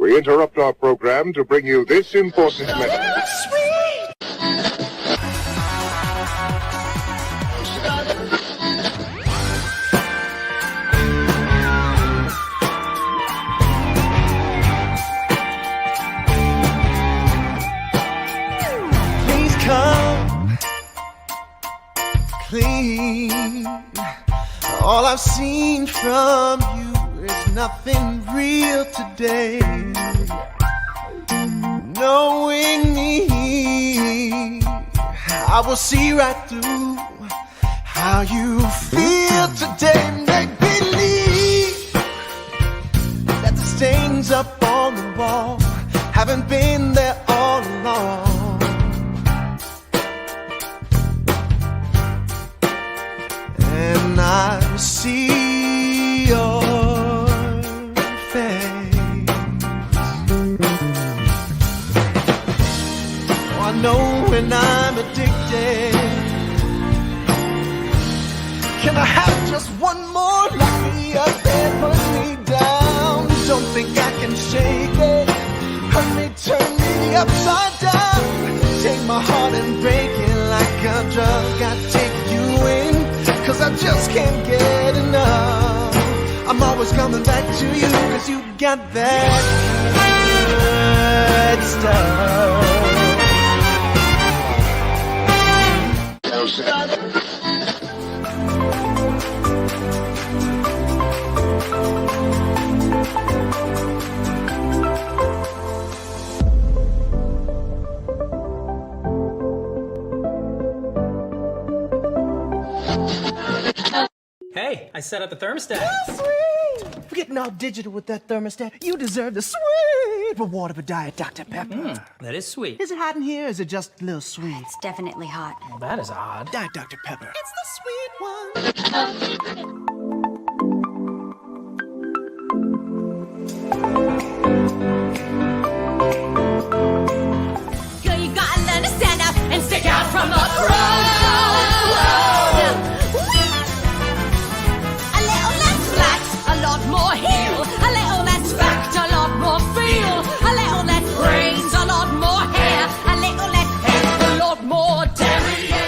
We interrupt our program to bring you this important message. Please come clean. All I've seen from you is nothing real today. Knowing me, I will see right through how you feel today. Make believe that the stains up on the wall haven't been there all along. And I see your face. Oh, I know when I'm addicted. Can I have just one more? Lock me up and put me down. Don't think I can shake it. Hurt me, turn me upside down. Take my heart and break it like a drug. I take you in, 'cause I just can't get enough. I'm always coming back to you, 'cause you got that good stuff. Hey, I set up the thermostat. Oh, sweet! We're getting all digital with that thermostat. You deserve the sweet reward of a Diet Dr. Pepper. That is sweet. Is it hot in here, or is it just a little sweet? It's definitely hot. Well, that is odd. Diet Dr. Pepper. It's the sweet one. Girl, you gotta learn to stand up and stick out from the crowd. A little less flat, a lot more heel. A little less fact, a lot more feel. A little less brains, a lot more hair. A little less head, a lot more derriere.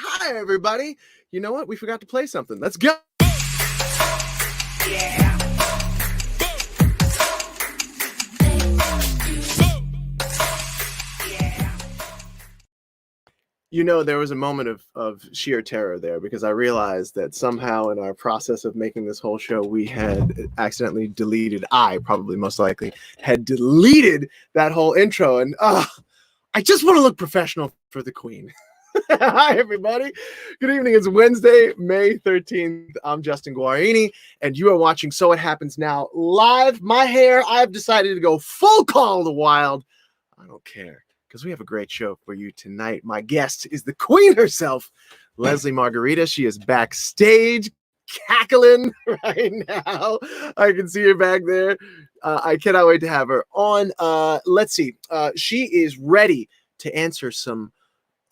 Hi, everybody. You know what? We forgot to play something. Let's go. You know, there was a moment of sheer terror there because I realized that somehow in our process of making this whole show, we had accidentally deleted, I probably most likely had deleted that whole intro. And I just want to look professional for the Queen. Hi, everybody. Good evening. It's Wednesday, May 13th. I'm Justin Guarini, and you are watching So It Happens Now live. My hair, I've decided to go full call of the wild. I don't care, because we have a great show for you tonight. My guest is the Queen herself, Leslie Margherita. She is backstage cackling right now. I can see her back there. I cannot wait to have her on. Let's see. She is ready to answer some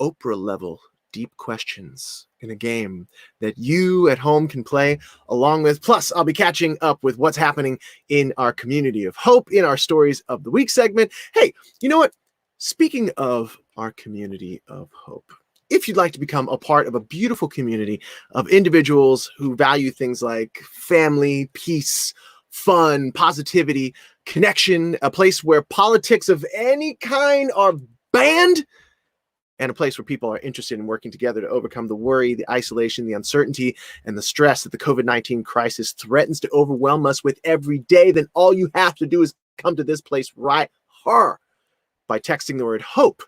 Oprah level deep questions in a game that you at home can play along with. Plus, I'll be catching up with what's happening in our community of hope in our Stories of the Week segment. Hey, you know what? Speaking of our community of hope, if you'd like to become a part of a beautiful community of individuals who value things like family, peace, fun, positivity, connection, a place where politics of any kind are banned, and a place where people are interested in working together to overcome the worry, the isolation, the uncertainty, and the stress that the COVID-19 crisis threatens to overwhelm us with every day, then all you have to do is come to this place right here by texting the word HOPE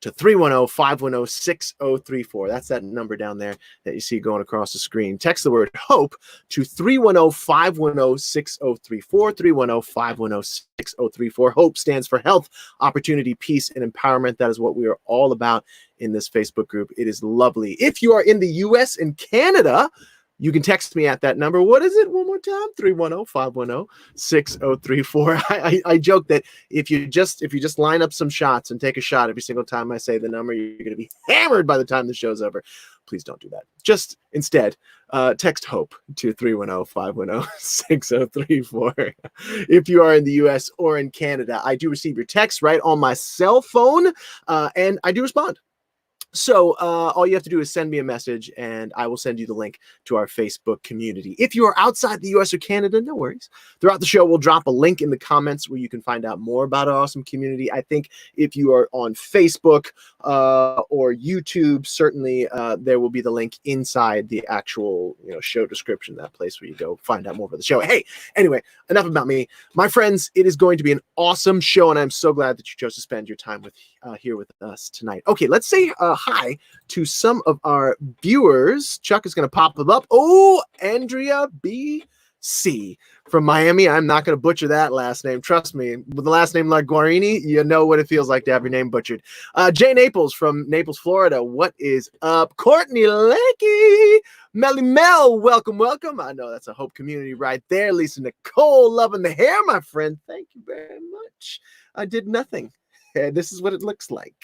to 310-510-6034. That's that number down there that you see going across the screen. Text the word HOPE to 310-510-6034, 310-510-6034. HOPE stands for Health, Opportunity, Peace, and Empowerment. That is what we are all about in this Facebook group. It is lovely. If you are in the US and Canada, you can text me at that number. What is it? One more time. 310-510-6034. I joke that if you just line up some shots and take a shot every single time I say the number, you're going to be hammered by the time the show's over. Please don't do that. Just instead, text HOPE to 310-510-6034. If you are in the US or in Canada, I do receive your text right on my cell phone, and I do respond. So all you have to do is send me a message and I will send you the link to our Facebook community. If you are outside the US or Canada, no worries. Throughout the show, we'll drop a link in the comments where you can find out more about our awesome community. I think if you are on Facebook or YouTube, certainly there will be the link inside the actual show description, that place where you go find out more about the show. Hey, anyway, enough about me. My friends, it is going to be an awesome show, and I'm so glad that you chose to spend your time here with us tonight. Okay, let's say hi to some of our viewers. Chuck is going to pop them up. Oh, Andrea B.C. from Miami. I'm not going to butcher that last name. Trust me. With the last name like Guarini, you know what it feels like to have your name butchered. Jay Naples from Naples, Florida. What is up? Courtney Lakey. Melly Mel, welcome, welcome. I know that's a Hope community right there. Lisa Nicole, loving the hair, my friend. Thank you very much. I did nothing. This is what it looks like.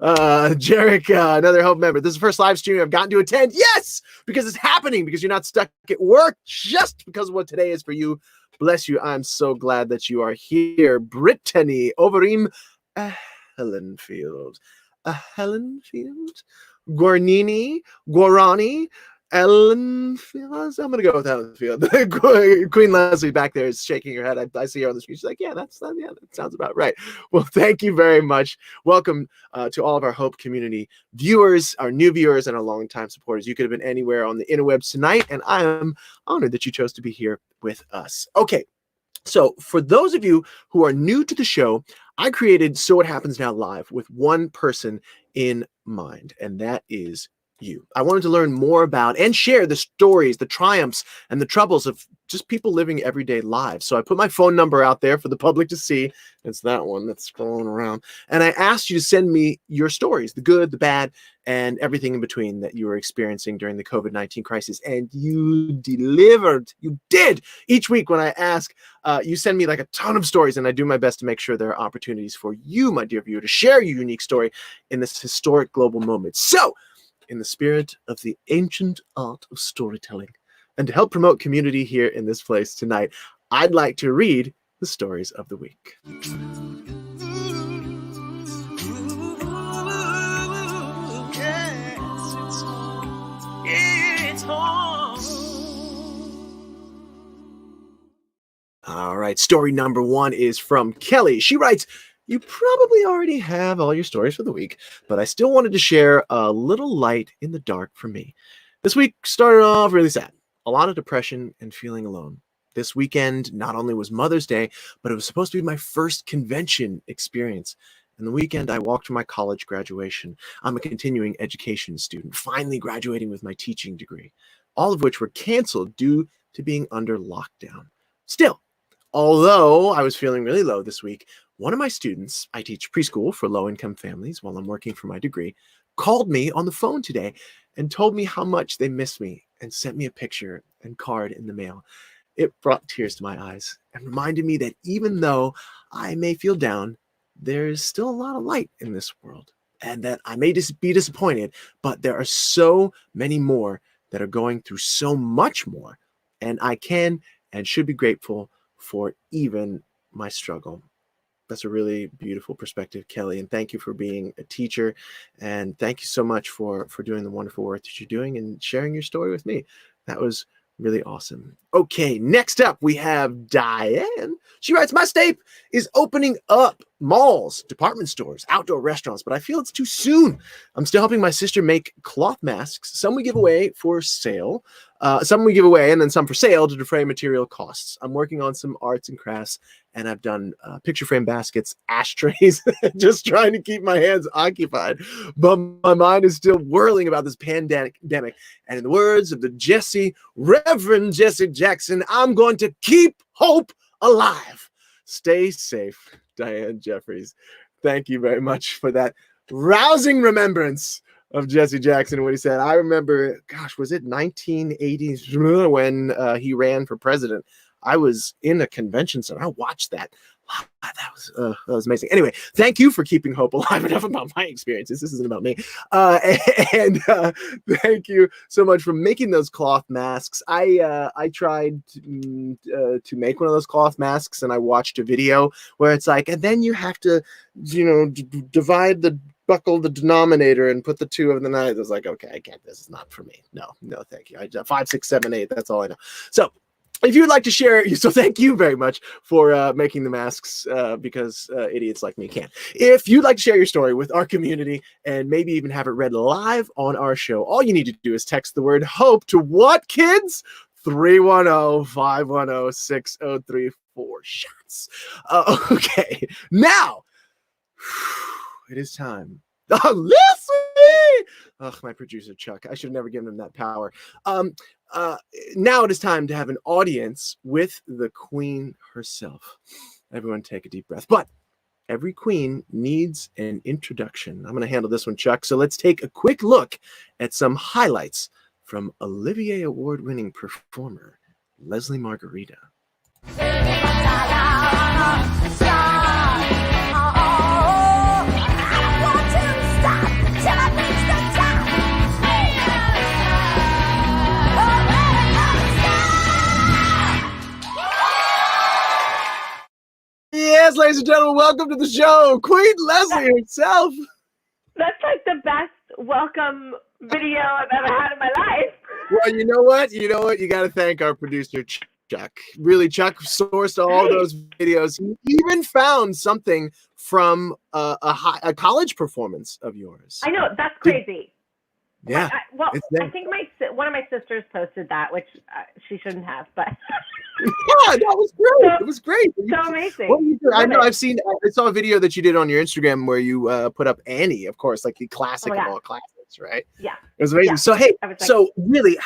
Jarek, another Hope member. This is the first live stream I've gotten to attend. Yes, because it's happening, because you're not stuck at work, just because of what today is for you. Bless you. I'm so glad that you are here. Brittany Overeem Helenfield. Helenfield? Guarani. Ellen Fields. I'm gonna go with Ellen Field. Queen Leslie back there is shaking her head. I see her on the screen. She's like, yeah, that sounds about right. Well, thank you very much. Welcome to all of our Hope community viewers, our new viewers, and our longtime supporters. You could have been anywhere on the interwebs tonight, and I am honored that you chose to be here with us. Okay. So for those of you who are new to the show, I created So It Happens Now Live with one person in mind, and that is you. I wanted to learn more about and share the stories, the triumphs, and the troubles of just people living everyday lives. So I put my phone number out there for the public to see. It's that one that's scrolling around. And I asked you to send me your stories, the good, the bad, and everything in between that you were experiencing during the COVID-19 crisis. And you delivered. You did. Each week when I ask, you send me like a ton of stories, and I do my best to make sure there are opportunities for you, my dear viewer, to share your unique story in this historic global moment. So, in the spirit of the ancient art of storytelling, and to help promote community here in this place tonight, I'd like to read the stories of the week. All right, story number one is from Kelly. She writes, You probably already have all your stories for the week, but I still wanted to share a little light in the dark for me. This week started off really sad. A lot of depression and feeling alone. This weekend not only was Mother's Day, but it was supposed to be my first convention experience. And the weekend I walked to my college graduation. I'm a continuing education student, finally graduating with my teaching degree, all of which were canceled due to being under lockdown. Still, although I was feeling really low this week, one of my students, I teach preschool for low-income families while I'm working for my degree, called me on the phone today and told me how much they miss me and sent me a picture and card in the mail. It brought tears to my eyes and reminded me that even though I may feel down, there's still a lot of light in this world, and that I may be disappointed, but there are so many more that are going through so much more, and I can and should be grateful for even my struggle. That's a really beautiful perspective, Kelly, and thank you for being a teacher, and thank you so much for doing the wonderful work that you're doing and sharing your story with me. That was really awesome. Okay, next up we have Diane. She writes, my state is opening up malls, department stores, outdoor restaurants, but I feel it's too soon. I'm still helping my sister make cloth masks. Some we give away for sale, some we give away and then some for sale to defray material costs. I'm working on some arts and crafts, and I've done picture frame baskets, ashtrays, just trying to keep my hands occupied. But my mind is still whirling about this pandemic. And in the words of the Reverend Jesse Jackson, I'm going to keep hope alive. Stay safe, Diane Jeffries. Thank you very much for that rousing remembrance of Jesse Jackson and what he said. I remember, gosh, was it 1980s when he ran for president? I was in a convention center. I watched that. That was amazing. Anyway, thank you for keeping hope alive. Enough about my experiences. This isn't about me. And thank you so much for making those cloth masks. I tried to make one of those cloth masks, and I watched a video where it's like, and then you have to, divide the buckle the denominator and put the 2 of the 9. I was like, okay, I can't. This is not for me. No, thank you. 5, 6, 7, 8. That's all I know. So if you would like to share, so thank you very much for making the masks because idiots like me can't. If you'd like to share your story with our community and maybe even have it read live on our show, all you need to do is text the word HOPE to what, kids? 310-510-6034. Shots. Okay, now it is time. Oh, Leslie! Oh, my producer, Chuck. I should have never given him that power. Now it is time to have an audience with the queen herself. Everyone take a deep breath. But every queen needs an introduction. I'm going to handle this one, Chuck. So let's take a quick look at some highlights from Olivier Award-winning performer Leslie Margherita. Yes, ladies and gentlemen, welcome to the show, Queen Leslie herself. That's like the best welcome video I've ever had in my life. Well, you know what? You got to thank our producer, Chuck. Really, Chuck sourced all those videos. He even found something from a college performance of yours. I know, that's crazy. Yeah. I think one of my sisters posted that, which she shouldn't have, but yeah, that was great. It was great. So amazing. I know. I saw a video that you did on your Instagram where you put up Annie, of course, like the classic of all classics, right? Yeah. It was amazing. Yeah. So hey, like, really,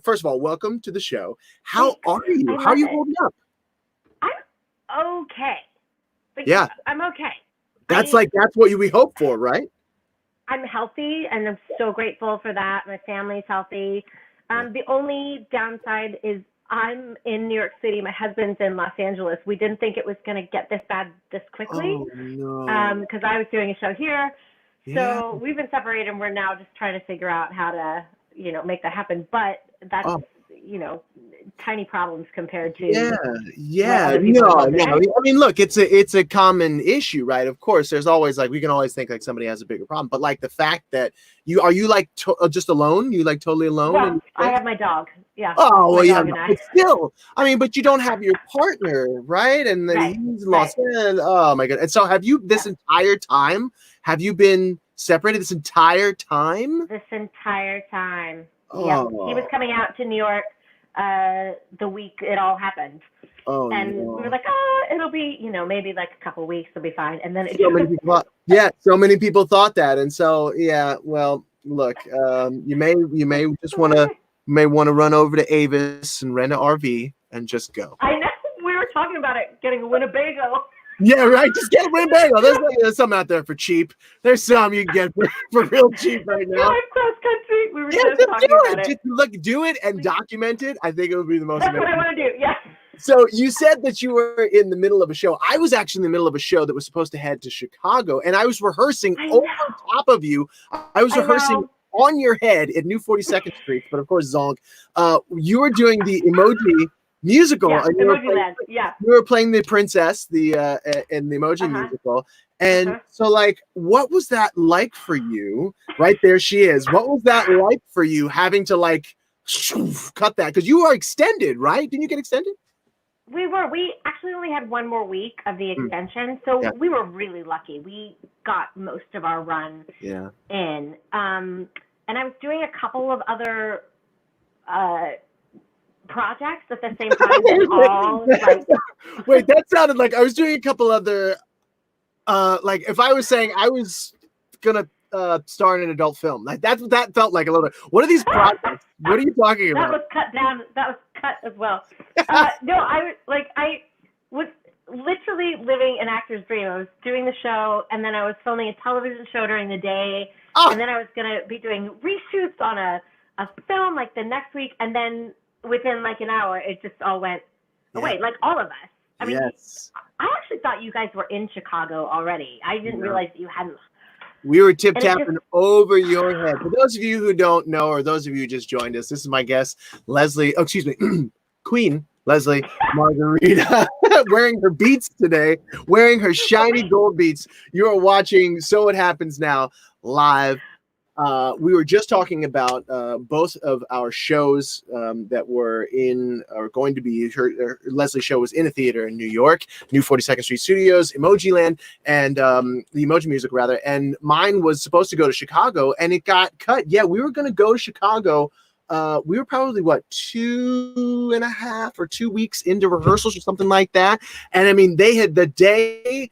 first of all, welcome to the show. How are you? How are you holding up? I'm okay. Yeah. I'm okay. That's what we hope for, right? I'm healthy, and I'm so grateful for that. My family's healthy. The only downside is I'm in New York City. My husband's in Los Angeles. We didn't think it was going to get this bad this quickly. Oh, no. Because I was doing a show here. Yeah. So we've been separated, and we're now just trying to figure out how to, make that happen. But that's tiny problems compared to Yeah. other people are going through. I mean, look, it's a common issue, right? Of course, there's always like we can always think like somebody has a bigger problem, but like the fact that you like just alone? You like totally alone? Well, I have my dog. Yeah. Oh, well, my yeah, dog and I. but still, I mean, but you don't have your partner, right? And then Right, he's lost. Oh my god! And so, have you this entire time? Have you been separated this entire time? This entire time. Oh. Yeah. He was coming out to New York the week it all happened. Oh, and no. we were like, it'll be, maybe like a couple weeks, it'll be fine. And then So many people so many people thought that, and so well, look, you may just want to run over to Avis and rent an RV and just go. I know we were talking about it, getting a Winnebago. Yeah, right. Just get a Winnebago. There's some out there for cheap. There's some you can get for real cheap right now. Drive cross country. We were just talking about it. Just do it and document it. I think it would be the most. That's what I want to do. Yeah. So you said that you were in the middle of a show. I was actually in the middle of a show that was supposed to head to Chicago, and I was rehearsing over top of you. I was rehearsing on your head at New 42nd Street, but of course, Zonk, you were doing the Emoji musical. Yeah, and you were playing the princess, in the Emoji musical. And so, like, what was that like for you? Right there, she is. What was that like for you having to like cut that? Because you are extended, right? Didn't you get extended? We were. We actually only had one more week of the extension, so we were really lucky. We got most of our run in. And I was doing a couple of other projects at the same time. Wait, that sounded like I was doing a couple other. Like if I was saying I was gonna star in an adult film, like that's what that felt like a little bit. What are these projects? What are you talking about? That was cut down. That was cut as well. No, I was literally living an actor's dream. I was doing the show, and then I was filming a television show during the day, and then I was gonna be doing reshoots on a film like the next week, and then within like an hour, it just all went away. Like all of us. I mean, I actually thought you guys were in Chicago already. I didn't realize that you hadn't. We were tip-tapping over your head. For those of you who don't know, or those of you who just joined us, this is my guest, Leslie. Oh, excuse me, Queen Leslie Margherita, wearing her beats today, wearing her shiny gold beats. You are watching So It Happens Now live. We were just talking about both of our shows that were in or going to be. Leslie's show was in a theater in New York, New 42nd Street Studios, Emoji Land, and the Emoji Music rather. And mine was supposed to go to Chicago, and it got cut. Yeah, we were going to go to Chicago. We were probably 2.5 or 2 weeks into rehearsals or something like that. And I mean, they had the day.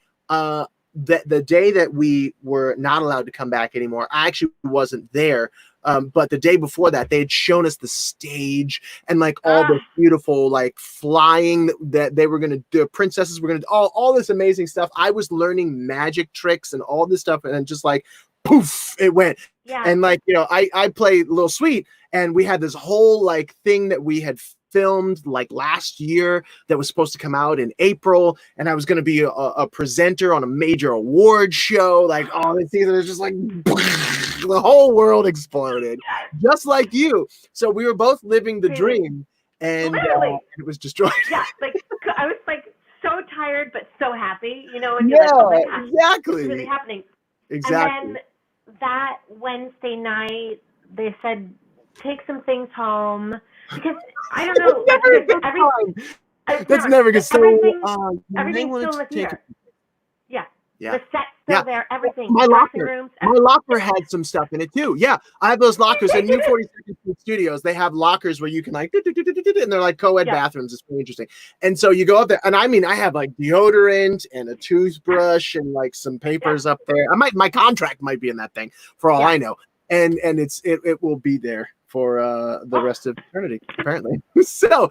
The day that we were not allowed to come back anymore, I actually wasn't there. But the day before that, they had shown us the stage and like all the beautiful like flying that they were going to do. Princesses were going to do all this amazing stuff. I was learning magic tricks and all this stuff, and then just like poof, it went. Yeah. And like, I played Little Sweet, and we had this whole like thing that we had filmed like last year that was supposed to come out in April, and I was going to be a presenter on a major award show. Like all these things, and it was just like the whole world exploded, just like you. So we were both living the dream, and it was destroyed. Yeah, like I was like so tired but so happy, and you're exactly. It's really happening. Exactly. And then that Wednesday night, they said take some things home. Because I don't know. That's never good. So everything's still in the theater. Yeah. The set's still there. Everything. My locker had some stuff in it too. Yeah, I have those lockers in New 42nd Studios. They have lockers where you can like, and they're like co-ed bathrooms. It's really interesting. And so you go up there, and I mean, I have like deodorant and a toothbrush and like some papers up there. My contract might be in that thing for all I know. And it will be there for the rest of eternity, apparently. So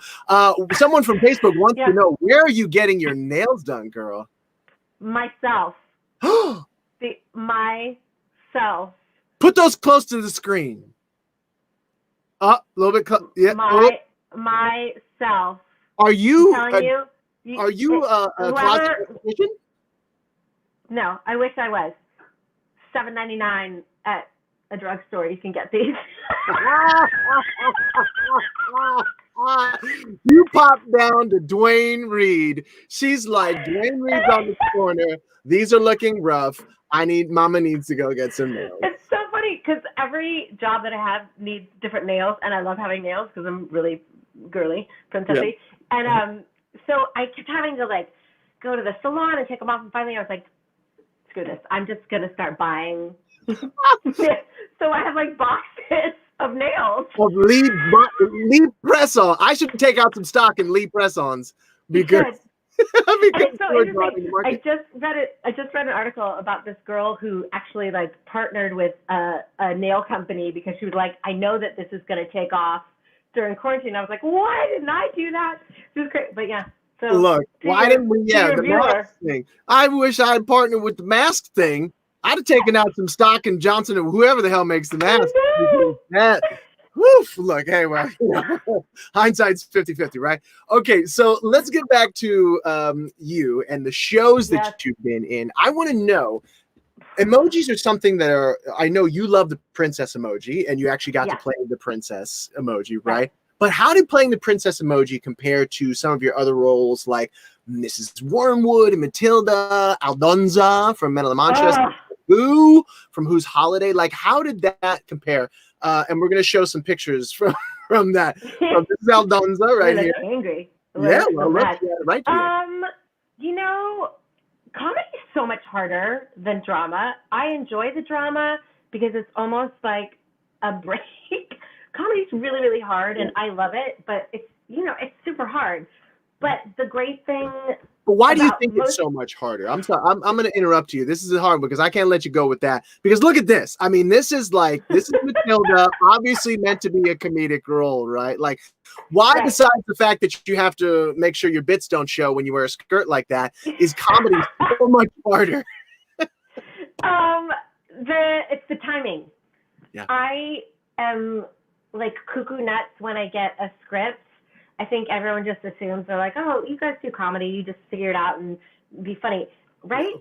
someone from Facebook wants to know, where are you getting your nails done, girl? Myself. Myself. Put those close to the screen. A little bit close. Yeah. Myself. Are you? Are you a closet esthetician? No, I wish I was. $7.99 at a drugstore. You can get these. You pop down to Dwayne Reed. She's like, Dwayne Reed's on the corner. These are looking rough. Mama needs to go get some nails. It's so funny because every job that I have needs different nails, and I love having nails because I'm really girly, princessy. Yep. And so I kept having to like go to the salon and take them off, and finally I was like, screw this. I'm just gonna start buying. So I have like boxes of nails. Of lead press-on. I should take out some stock in lead press-ons because. It's so interesting. I just read an article about this girl who actually like partnered with a nail company because she was like, I know that this is going to take off during quarantine. I was like, why didn't I do that? It was great, but yeah. So look, why didn't we? Yeah, the mask thing. I wish I had partnered with the mask thing. I'd have taken out some stock in Johnson or whoever the hell makes the mask. Woof, look, hey, well, hindsight's 50-50, right? Okay, so let's get back to you and the shows that you've been in. I want to know, emojis are something that are, I know you love the princess emoji, and you actually got to play the princess emoji, right? But how did playing the princess emoji compare to some of your other roles like Mrs. Wormwood and Matilda, Aldonza from Men of La Mancha, Boo from Who's Holiday? Like, how did that compare? And we're going to show some pictures from that. From this is Aldonza right here. Angry. Yeah, well, right. You know, comedy is so much harder than drama. I enjoy the drama because it's almost like a break. Comedy's really, really hard, and I love it, but it's super hard. But the great thing. But why do you think it's so much harder? I'm sorry. I'm going to interrupt you. This is hard because I can't let you go with that. Because look at this. I mean, this is Matilda, obviously meant to be a comedic role, right? Like, why, besides the fact that you have to make sure your bits don't show when you wear a skirt like that, is comedy so much harder? It's the timing. Yeah. I am like cuckoo nuts when I get a script. I think everyone just assumes they're like, oh, you guys do comedy, you just figure it out and be funny, right?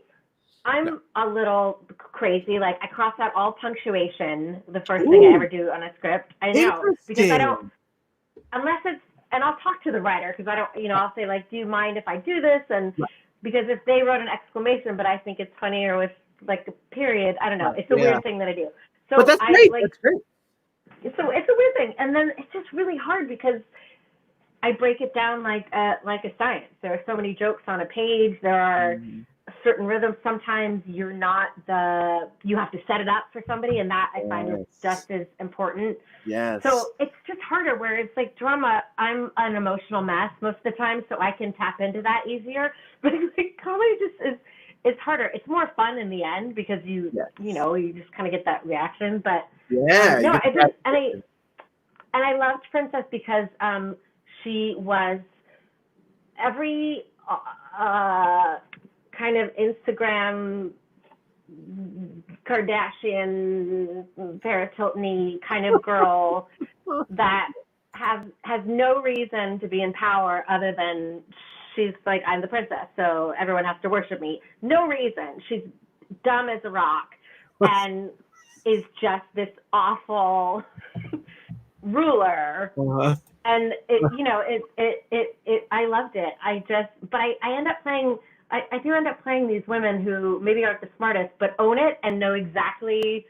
I'm a little crazy. Like, I cross out all punctuation the first thing I ever do on a script. I know, because I don't, unless it's, and I'll talk to the writer because I don't, I'll say like, do you mind if I do this? And because if they wrote an exclamation, but I think it's funnier with like a period, I don't know. It's a weird thing that I do. So but that's great. That's great. So it's a weird thing. And then it's just really hard because I break it down like a science. There are so many jokes on a page. There are certain rhythms. Sometimes you have to set it up for somebody, and that I find is just as important. Yes. So it's just harder. Where it's like drama, I'm an emotional mess most of the time, so I can tap into that easier. But like comedy just is harder. It's more fun in the end because you just kind of get that reaction. But I loved Princess because she was every kind of Instagram Kardashian, Paris Hilton-y kind of girl that has no reason to be in power other than she's like, I'm the princess, so everyone has to worship me. No reason. She's dumb as a rock and is just this awful ruler. And I loved it. But I end up playing. I do end up playing these women who maybe aren't the smartest, but own it and know exactly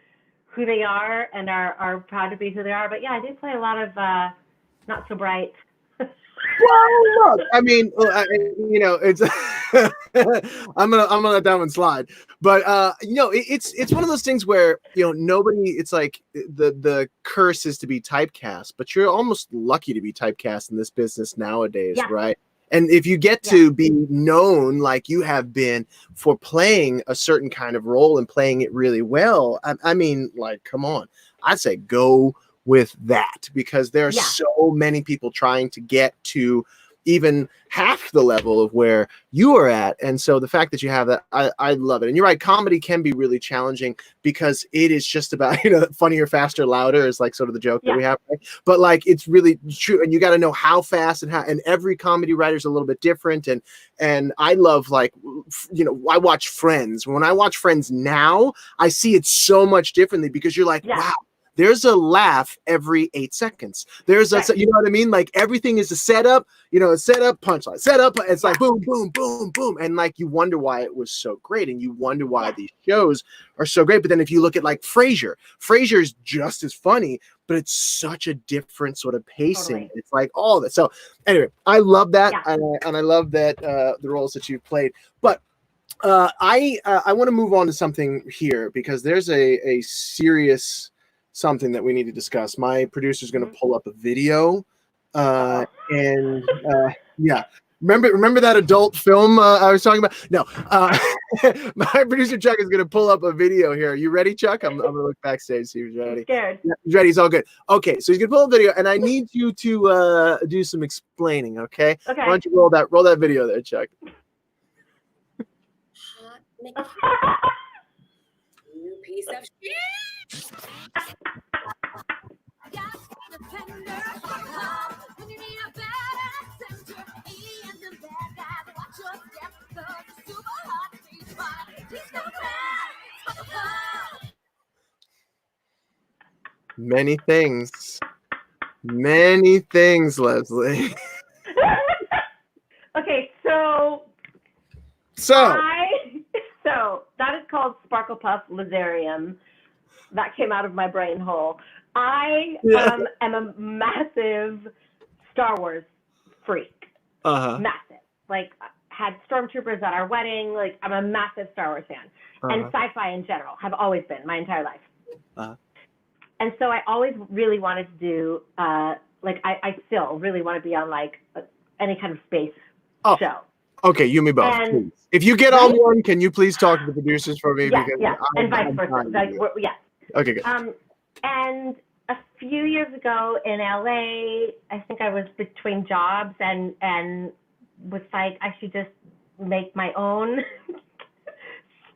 who they are and are proud to be who they are. But yeah, I do play a lot of not so bright. Well, look, I mean, it's I'm gonna let that one slide. But it's one of those things where nobody. It's like the curse is to be typecast, but you're almost lucky to be typecast in this business nowadays, right? And if you get to be known like you have been for playing a certain kind of role and playing it really well, I mean, like, come on, I say go with that, because there are so many people trying to get to even half the level of where you are at. And so the fact that you have that, I love it. And you're right, comedy can be really challenging because it is just about, funnier, faster, louder is like sort of the joke that we have, right? But like, it's really true. And you got to know how fast and every comedy writer is a little bit different. And I love, like, I watch Friends. When I watch Friends now, I see it so much differently because you're like, wow, there's a laugh every 8 seconds. There's a, you know what I mean? Like everything is a setup, a setup, punchline, setup. It's like boom, boom, boom, boom. And like, you wonder why it was so great. And you wonder why these shows are so great. But then if you look at like Frasier's just as funny, but it's such a different sort of pacing. Totally. It's like all that. So anyway, I love that. And I love that the roles that you've played. But I want to move on to something here, because there's a serious something that we need to discuss. My producer's going to pull up a video, and remember that adult film I was talking about? No, my producer Chuck is going to pull up a video here. Are you ready, Chuck? I'm going to look backstage, see if he's ready. I'm scared. Yeah, he's ready. He's all good. Okay, so he's going to pull up a video, and I need you to do some explaining. Okay. Okay. Why don't you roll that video there, Chuck? You piece of shit. Many things, Leslie. Okay, so that is called Sparkle Puff Lazarium. That came out of my brain hole. I am a massive Star Wars freak. Massive. Like, had stormtroopers at our wedding. Like, I'm a massive Star Wars fan. And sci-fi in general. Have always been my entire life. And so I always really wanted to do, I still really want to be on, like, any kind of space show. Okay, you and me both. Please. If you get on one, can you please talk to the producers for me? Yeah, and vice versa. Okay, good. And a few years ago in LA, I think I was between jobs and was like, I should just make my own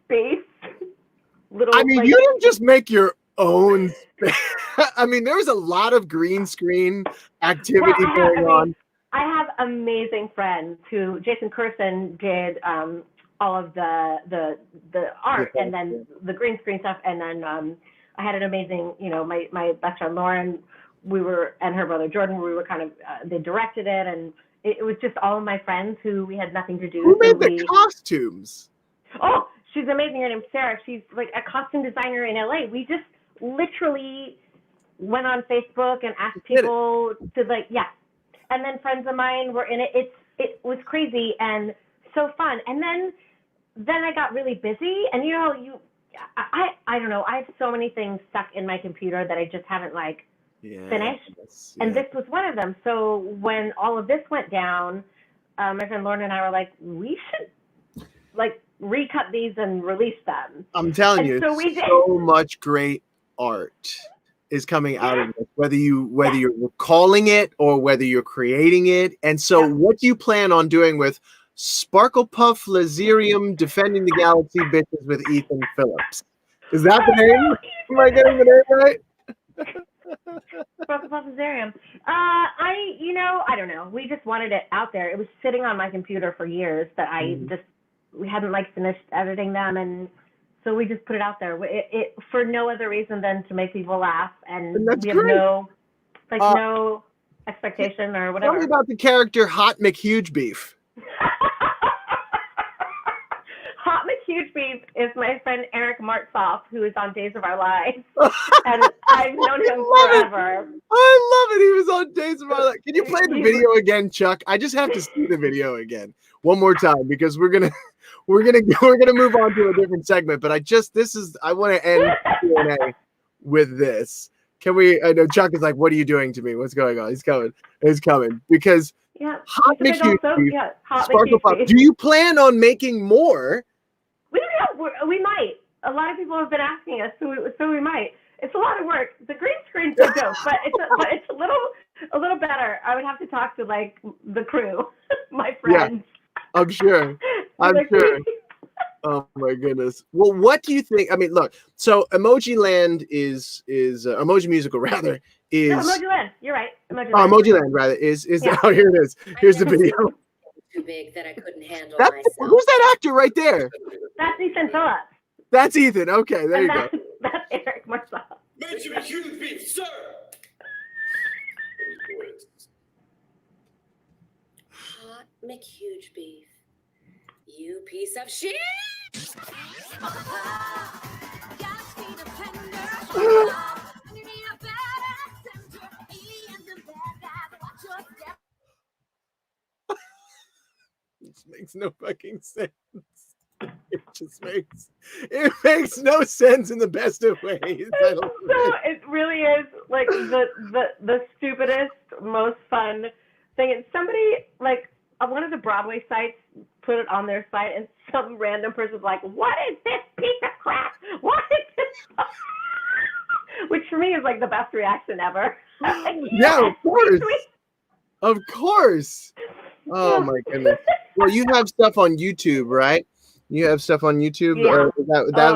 space. You didn't just make your own space. I mean, there was a lot of green screen activity going on. I have amazing friends who Jason Curson did all of the art and then the green screen stuff, and then I had an amazing, my best friend Lauren, and her brother Jordan, we were kind of they directed it, and it was just all of my friends who we had nothing to do. Who made the costumes? Oh, she's amazing. Her name's Sarah. She's like a costume designer in LA. We just literally went on Facebook and asked people to and then friends of mine were in it. It was crazy and so fun. And then I got really busy, and I don't know. I have so many things stuck in my computer that I just haven't finished. And this was one of them. So when all of this went down, my friend Lauren and I were like, we should recut these and release them. I'm telling you, so much great art is coming out of it, whether you're recalling it or whether you're creating it. And so what do you plan on doing with Sparkle Puff Lazarium Defending the Galaxy Bitches with Ethan Phillips? Is that the name? Am I getting the name right? Sparkle Puff Lazarium. I don't know. We just wanted it out there. It was sitting on my computer for years that we hadn't finished editing them, and so we just put it out there. It for no other reason than to make people laugh, and we have no expectation or whatever. Tell me about the character Hot McHuge Beef. Hot McHuge Beef is my friend Eric Martzoff, who is on Days of Our Lives, and I've known him forever. I love it. He was on Days of Our Lives. Can you play the video again, Chuck? I just have to see the video again one more time, because we're gonna move on to a different segment. But I want to end Q&A with this. Can we? I know Chuck is like, "What are you doing to me? What's going on?" He's coming because Hot McHuge Beef, Sparkle Puff. Do you plan on making more? We might. A lot of people have been asking us, so we might. It's a lot of work. The green screen's a joke, but it's a little better. I would have to talk to the crew, my friends. Yeah, I'm sure. Oh my goodness. Well, what do you think? I mean, look. So, Emoji Land is Emoji Musical rather is. No, Emoji Land. You're right. Emoji Land rather is. Oh, here it is. Here's the video. Too big that I couldn't handle myself. Who's that actor right there? That's Ethan Phillips. That's Ethan. Okay, there you go. That's Eric Martzoff. This Benjamin Huge Beef, sir! Hot McHuge beef. You piece of shit! It makes no fucking sense. It makes no sense in the best of ways. I love So it really is like the stupidest, most fun thing. And somebody like on one of the Broadway sites put it on their site, and some random person's like, "What is this piece of crap? What is this?" Which for me is like the best reaction ever. Yeah, of course. Of course. Oh my goodness. Well, you have stuff on YouTube, right? You have stuff on YouTube. Yeah.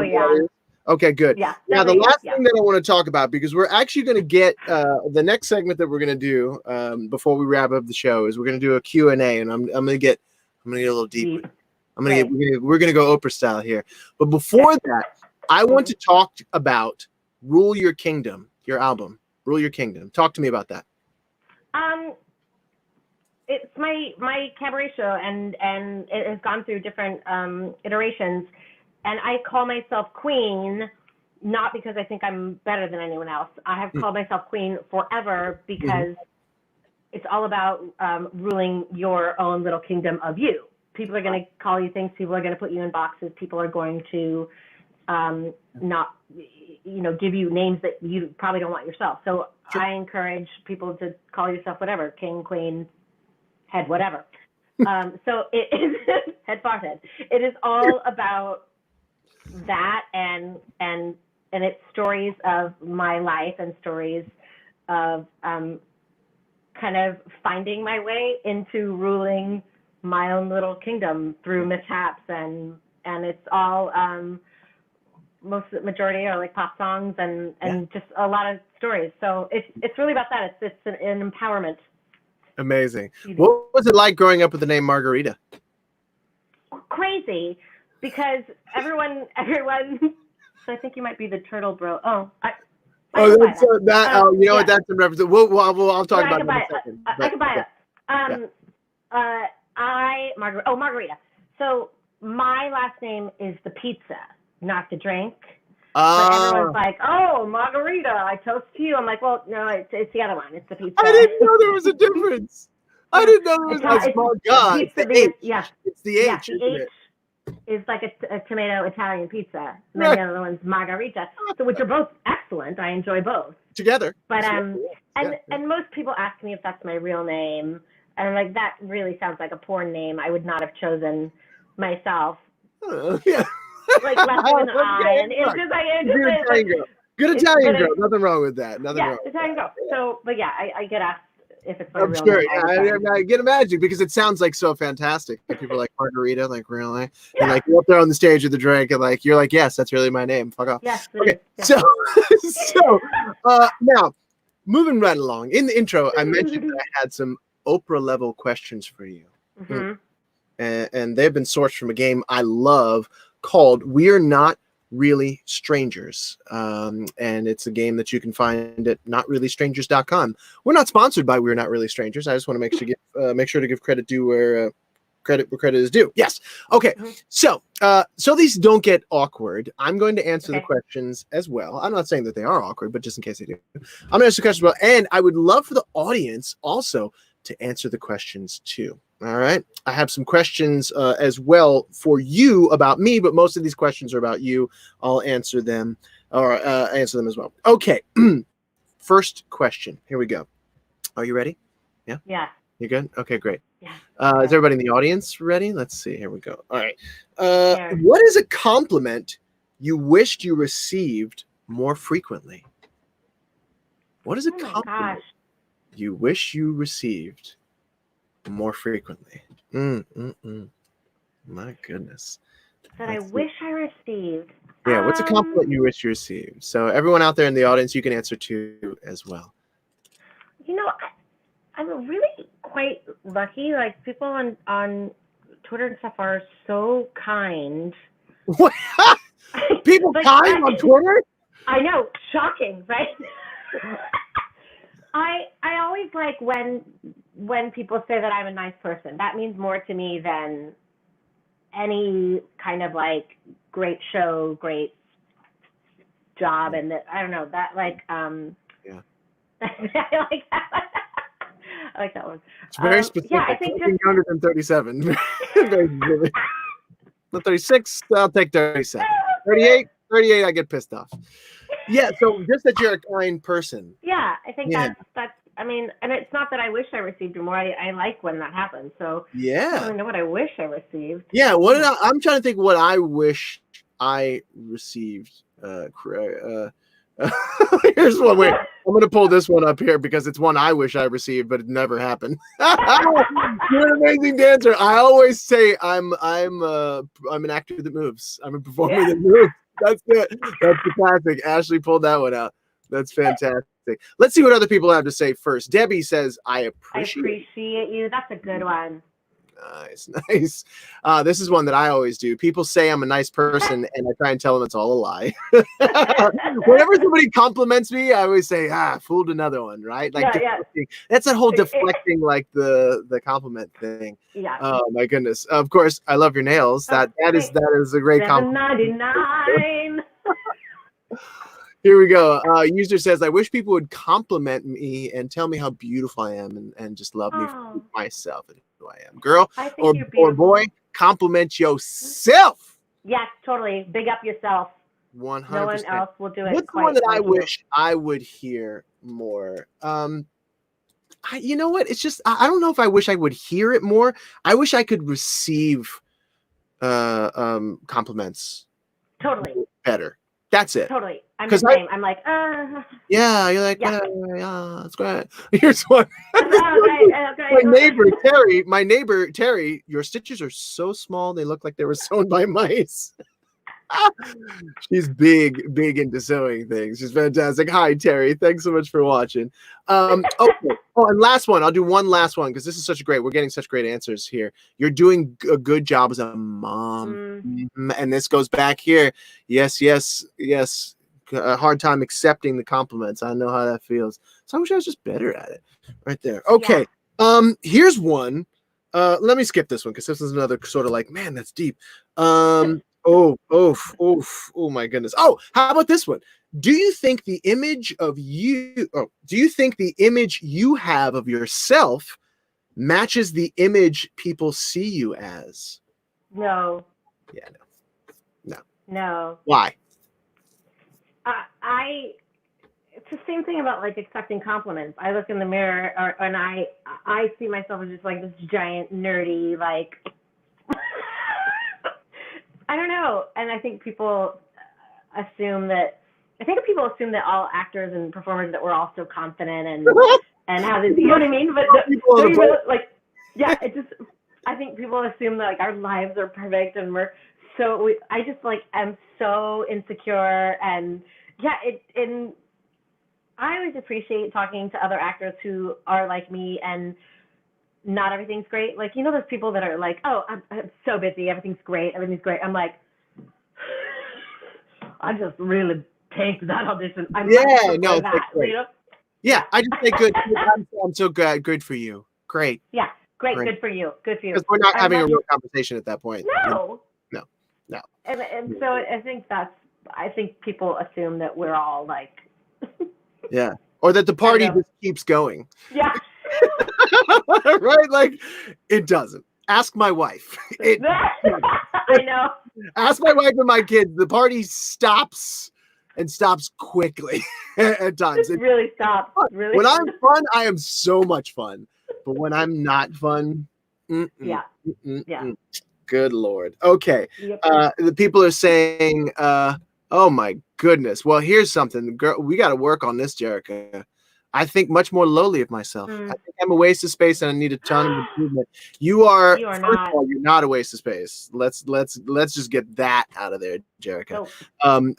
Yeah. Okay, good. Yeah. Now, the last thing that I want to talk about, because we're actually going to get the next segment that we're going to do before we wrap up the show, is we're going to do a Q&A, and I'm going to get a little deeper. We're going to go Oprah style here. But before that, I want to talk about Rule Your Kingdom, your album, Rule Your Kingdom. Talk to me about that. It's my cabaret show, and it has gone through different iterations. And I call myself Queen, not because I think I'm better than anyone else. I have called myself Queen forever because it's all about ruling your own little kingdom of you. People are going to call you things. People are going to put you in boxes. People are going to not, give you names that you probably don't want yourself. So I encourage people to call yourself whatever, king, queen, head, whatever. So it is head, forehead. It is all about that and it's stories of my life and stories of kind of finding my way into ruling my own little kingdom through mishaps, and it's all majority are like pop songs and just a lot of stories. So it's really about that. It's an empowerment. Amazing. What was it like growing up with the name Margherita? Crazy, because everyone. I think you might be the turtle bro. Oh, you know what? That's in reference. I'll talk about it in a second. I can buy it. Margherita. So my last name is the pizza, not the drink. But everyone's like, "Oh, Margherita, I toast to you." I'm like, "Well, no, it's the other one. It's the pizza." I didn't know there was a difference. I didn't know there was a small God. It's the H. Yeah. It's the H. Yeah, the H is like a tomato Italian pizza. And then the other one's Margherita. So which are both excellent. I enjoy both. Together. But and most people ask me if that's my real name. And I'm like, that really sounds like a porn name. I would not have chosen myself. Yeah. Like less than an I. And it's just Good Italian girl. Nothing wrong with that. Italian girl. So, but yeah, I get asked if it's my I'm real sure. name. I can imagine, because it sounds like so fantastic. Like people are like, Margherita, like, really? Yeah. And like you're up there on the stage with the drink, and like you're like, yes, that's really my name. Fuck off. Yes. Okay. Yeah. So now moving right along. In the intro, I mentioned that I had some Oprah level questions for you. Mm-hmm. And they've been sourced from a game I love called We're Not Really Strangers. And it's a game that you can find at notreallystrangers.com. We're not sponsored by We're Not Really Strangers. I just want to make sure to give credit due where credit is due. Yes. Okay. Mm-hmm. So these don't get awkward. I'm going to answer the questions as well. I'm not saying that they are awkward, but just in case they do, I'm going to answer the questions as well. And I would love for the audience also to answer the questions too. All right. I have some questions as well for you about me, but most of these questions are about you. I'll answer them as well. Okay. First question. Here we go. Are you ready? Yeah. Yeah. You good? Okay, great. Yeah. Is everybody in the audience ready? Let's see. Here we go. All right. What is a compliment you wished you received more frequently? What is a compliment you wish you received more frequently? My goodness. That I wish I received. Yeah, what's a compliment you wish you received? So everyone out there in the audience, you can answer too as well. I'm really quite lucky. Like people on Twitter and stuff are so kind. What? People kind on Twitter? I know, shocking, right? I always like when people say that I'm a nice person. That means more to me than any kind of like great show, great job, and that I don't know that like Yeah. I like that. I like that one. It's very specific. Yeah, I think just younger than 37. Very specific. Not 36. I'll take 37. 38. I get pissed off. Yeah. So just that you're a kind person. yeah, I think Yeah. that's. I mean, and it's not that I wish I received more. I like when that happens. So I don't Yeah. really know what I wish I received. Yeah. I'm trying to think what I wish I received. Here's one. Wait, I'm gonna pull this one up here because it's one I wish I received, but it never happened. You're an amazing dancer. I always say I'm an actor that moves. I'm a performer that moves. That's it. That's the classic. Ashley pulled that one out. That's fantastic. Let's see what other people have to say first. Debbie says, I appreciate you. That's a good one. Nice. This is one that I always do. People say I'm a nice person, and I try and tell them it's all a lie. Whenever somebody compliments me, I always say, fooled another one, right? Like that's that whole deflecting, like the compliment thing. Yeah. Oh my goodness. Of course, I love your nails. That is a great compliment. 7.99. Here we go. User says, I wish people would compliment me and tell me how beautiful I am and just love me for myself and who I am. Girl or boy, compliment yourself. Yes, totally. Big up yourself. 100%. No one else will do it. What's the one that I wish I would hear more? You know what? It's just, I don't know if I wish I would hear it more. I wish I could receive compliments. Totally. Better. That's it. Totally. I'm the same. I'm like, yeah, you're like, yeah, that's great. Here's one. okay. My neighbor Terry, your stitches are so small they look like they were sewn by mice. She's big into sewing things. She's fantastic. Hi, Terry. Thanks so much for watching. Okay. Oh, and last one. I'll do one last one because this is such a great. We're getting such great answers here. You're doing a good job as a mom, and this goes back here. Yes. A hard time accepting the compliments. I know how that feels. So I wish I was just better at it. Right there. Okay. Yeah. Here's one. Let me skip this one because this is another sort of like, man, that's deep. Oh my goodness. Oh, how about this one? Do you think the image you have of yourself matches the image people see you as? No. Yeah, no. No. Why? It's the same thing about like accepting compliments. I look in the mirror and I see myself as just like this giant nerdy, like, I don't know. And I think people assume that all actors and performers that we're all so confident and have this, you know what I mean? But I think people assume that like our lives are perfect and I just like am so insecure and I always appreciate talking to other actors who are like me and not everything's great. Like, you know, those people that are like, oh, I'm so busy. Everything's great. I'm like, I just really tanked that audition. You know? Yeah, I just say good. I'm so good. Good for you. Great. Yeah, great. Good for you. Good for you. Because we're not having a real conversation at that point. No. And so I think people assume that we're all like. Yeah. Or that the party just keeps going. Yeah. Right? Like, it doesn't. Ask my wife. I know. Ask my wife and my kids. The party stops quickly at times. It really stops. Really. When I'm fun, I am so much fun. But when I'm not fun, yeah. Good Lord. Okay. Yep. The people are saying, oh my goodness. Well, here's something. Girl, we got to work on this, Jerica. I think much more lowly of myself. I think I'm a waste of space and I need a ton of improvement. You are first not. of all, you're not a waste of space. Let's just get that out of there, Jerica. Nope.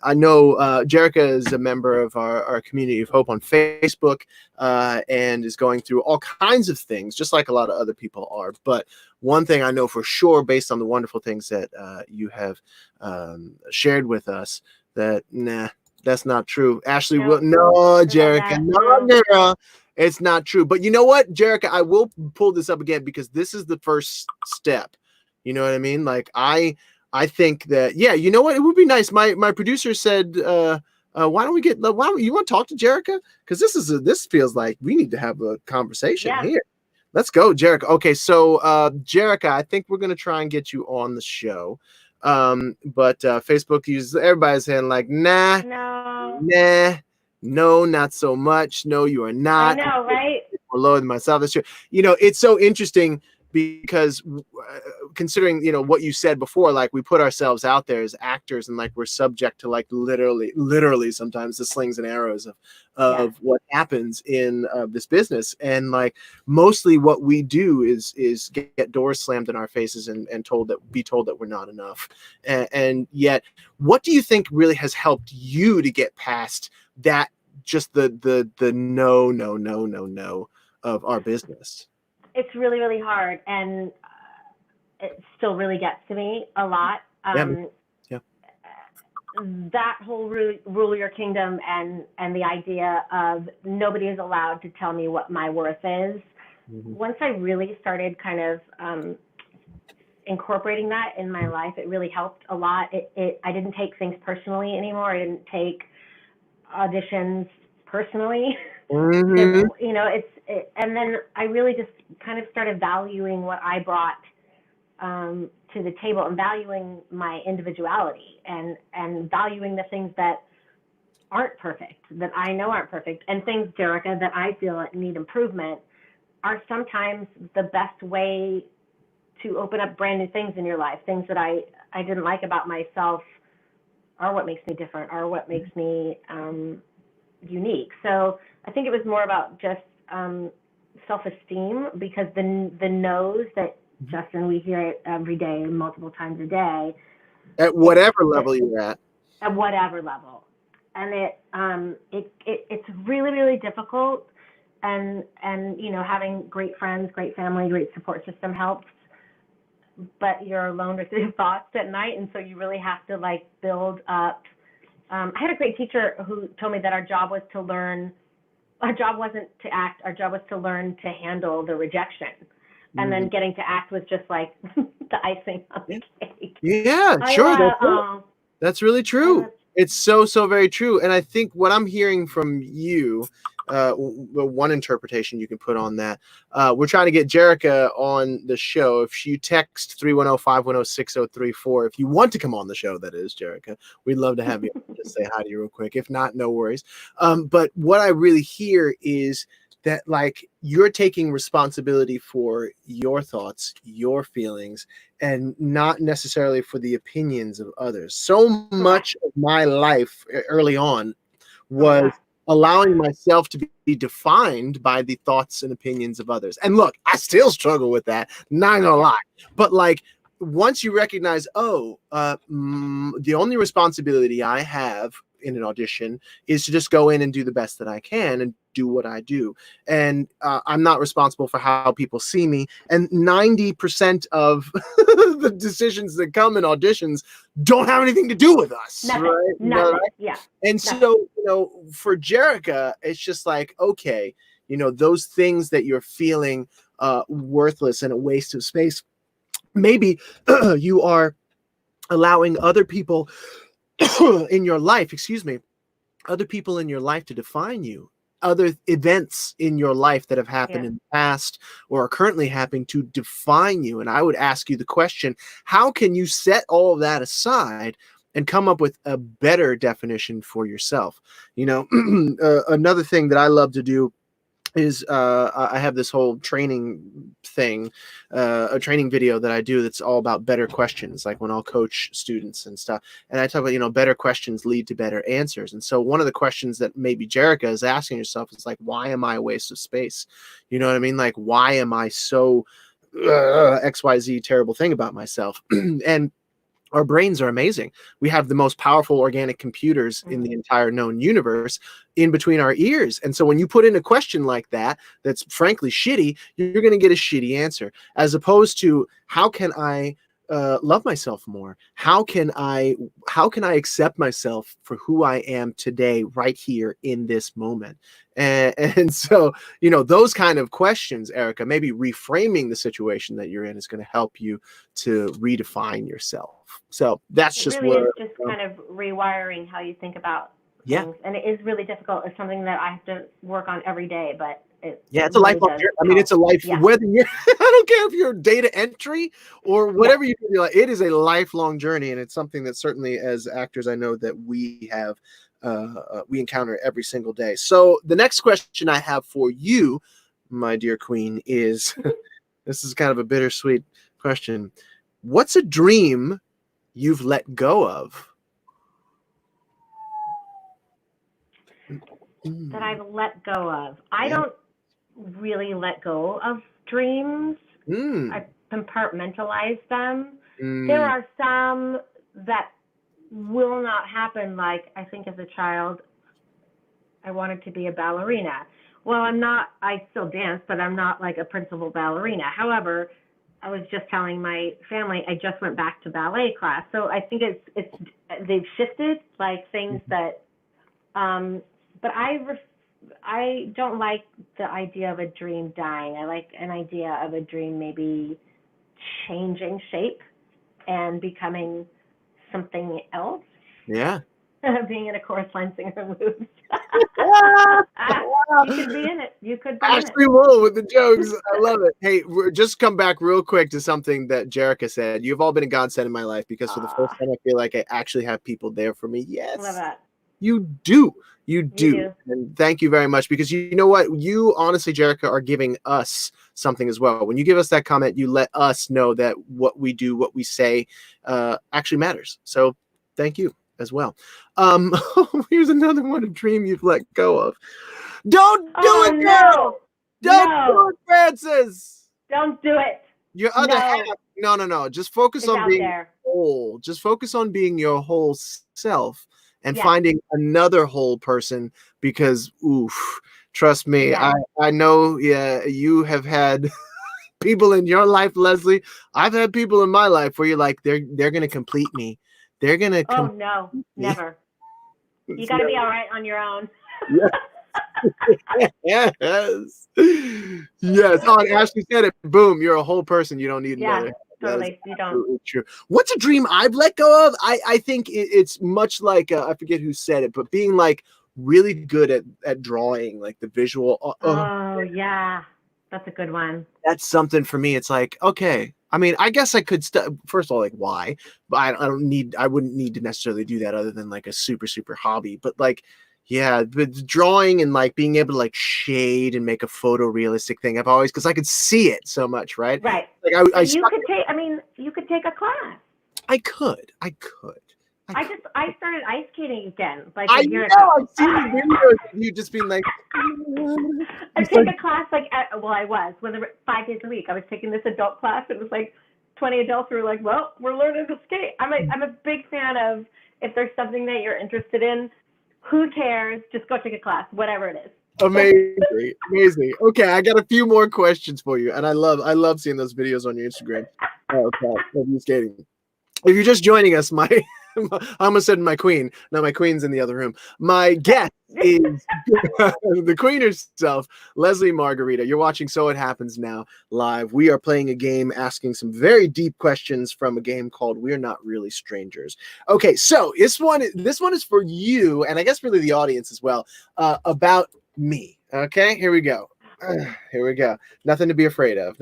I know Jerica is a member of our Community of Hope on Facebook and is going through all kinds of things, just like a lot of other people are. But one thing I know for sure, based on the wonderful things that you have shared with us, that That's not true. Ashley No. will no, Jerica, that. no, No. girl. It's not true. But you know what, Jerica, I will pull this up again because this is the first step. You know what I mean? Like I think that yeah, you know what? It would be nice. My producer said why don't you want to talk to Jerica? Because this feels like we need to have a conversation Yeah. here. Let's go, Jerica. Okay, so Jerica, I think we're gonna try and get you on the show. But Facebook uses everybody's saying like, nah, no, not so much. No, you are I not. know, right? Lower than myself. That's true. You know, it's so interesting because considering, you know, what you said before, like we put ourselves out there as actors and like we're subject to like literally sometimes the slings and arrows of what happens in this business. And like mostly what we do is get doors slammed in our faces and be told that we're not enough. And yet, what do you think really has helped you to get past that? Just the no of our business. It's really, really hard, and it still really gets to me a lot. Yeah. That whole rule your kingdom and the idea of nobody is allowed to tell me what my worth is. Mm-hmm. Once I really started kind of incorporating that in my life, it really helped a lot. I didn't take things personally anymore. I didn't take auditions personally. Mm-hmm. You know, and then I really just kind of started valuing what I brought to the table and valuing my individuality and valuing the things that aren't perfect, that I know aren't perfect, and things, Jerica, that I feel like need improvement are sometimes the best way to open up brand new things in your life. Things that I didn't like about myself are what makes me different, are what makes me unique. So I think it was more about just self-esteem, because the no's that, Justin, we hear it every day, multiple times a day. At whatever level you're at. At whatever level. And it's really, really difficult. And you know, having great friends, great family, great support system helps. But you're alone with your thoughts at night, and so you really have to like build up. I had a great teacher who told me that our job wasn't to act, our job was to learn to handle the rejection. And then getting to act was just like the icing on the cake. Yeah, sure. That's really true. It's so very true. And I think what I'm hearing from you, one interpretation you can put on that, we're trying to get Jerica on the show. If you text 310-510-6034, if you want to come on the show, that is, Jerica, we'd love to have you. Just say hi to you real quick. If not, no worries. But what I really hear is that like you're taking responsibility for your thoughts, your feelings, and not necessarily for the opinions of others. So much of my life early on was allowing myself to be defined by the thoughts and opinions of others. And look, I still struggle with that, not gonna lie. But like once you recognize, the only responsibility I have in an audition is to just go in and do the best that I can and do what I do. And I'm not responsible for how people see me. And 90% of the decisions that come in auditions don't have anything to do with us. Nothing. Right? Nothing. Right? Yeah. And Nothing. so, you know, for Jerica, it's just like, okay, you know, those things that you're feeling worthless and a waste of space, maybe you are allowing other people in your life, other people in your life to define you, other events in your life that have happened in the past or are currently happening to define you. And I would ask you the question, how can you set all of that aside and come up with a better definition for yourself? You know, another thing that I love to do is I have this whole training thing, a training video that I do that's all about better questions, like when I'll coach students and stuff. And I talk about, you know, better questions lead to better answers. And so one of the questions that maybe Jerica is asking herself is like, why am I a waste of space? You know what I mean? Like, why am I so XYZ terrible thing about myself? And our brains are amazing. We have the most powerful organic computers in the entire known universe in between our ears. And so when you put in a question like that, that's frankly shitty, you're going to get a shitty answer, as opposed to how can I love myself more? How can I accept myself for who I am today, right here in this moment? And so, those kind of questions, Erica, maybe reframing the situation that you're in is going to help you to redefine yourself. So that's It just really is where, just kind of rewiring how you think about yeah. things. And it is really difficult. It's something that I have to work on every day, but It's a really lifelong does journey. I mean, it's a help. life, Yeah. whether you're, I don't care if you're data entry or whatever you do, like, it is a lifelong journey. And it's something that certainly as actors, I know that we have, we encounter every single day. So the next question I have for you, my dear queen, is this is kind of a bittersweet question. What's a dream you've let go of? That I've let go of. I Yeah. don't really let go of dreams. Mm. I compartmentalize them. Mm. There are some that will not happen. Like, I think as a child, I wanted to be a ballerina. Well, I'm not, I still dance, but I'm not like a principal ballerina. However, I was just telling my family I just went back to ballet class. So I think they've shifted, like things that, but I don't like the idea of a dream dying. I like an idea of a dream maybe changing shape and becoming something else. Yeah. Being in a chorus line singer moves. You could be in it. You could be in it. Ashley Wool with the jokes. I love it. Hey, just come back real quick to something that Jerica said. You've all been a godsend in my life because for the first time, I feel like I actually have people there for me. Yes. Love that. You do. You do. do. And thank you very much because you know what? You honestly, Jerica, are giving us something as well. When you give us that comment, you let us know that what we do, what we say actually matters. So thank you as well. Here's another one, a dream you've let go of. Don't do it, girl! Don't do it, Francis! Don't do it. Your other half. No. Just focus It's on out being there. whole. Just focus on being your whole self and Yes. finding another whole person because, oof, trust me, Yes. I know, you have had people in your life, Leslie. I've had people in my life where you're like, they're going to complete me. They're going to Oh, no, never. You got to be all right on your own. Yes. Yes. Oh, and Ashley said it. Boom. You're a whole person. You don't need another. Totally. You don't. True. What's a dream I've let go of? I think it's much like, I forget who said it, but being like really good at drawing, like the visual. Oh, yeah. That's a good one. That's something for me. It's like, okay. I mean, I guess I could first of all, like, why? But I wouldn't need to necessarily do that other than like a super, super hobby. But like, yeah, but drawing and like being able to like shade and make a photorealistic thing, I've always, because I could see it so much, right? Right. Like you could take a class. I could. I started ice skating again. Like I a year know. ago. I've seen the videos of you just being like. I take a class I was 5 days a week. I was taking this adult class. It was like 20 adults who were like, well, we're learning to skate. I'm a big fan of, if there's something that you're interested in, who cares? Just go take a class, whatever it is. Amazing. Okay, I got a few more questions for you, and I love seeing those videos on your Instagram. Oh, God, of you skating. If you're just joining us, I almost said my queen. No, my queen's in the other room. My guest is the queen herself, Leslie Margherita. You're watching So It Happens Now live. We are playing a game asking some very deep questions from a game called We're Not Really Strangers. Okay, so this one is for you, and I guess really the audience as well, about me. Okay, here we go. Nothing to be afraid of.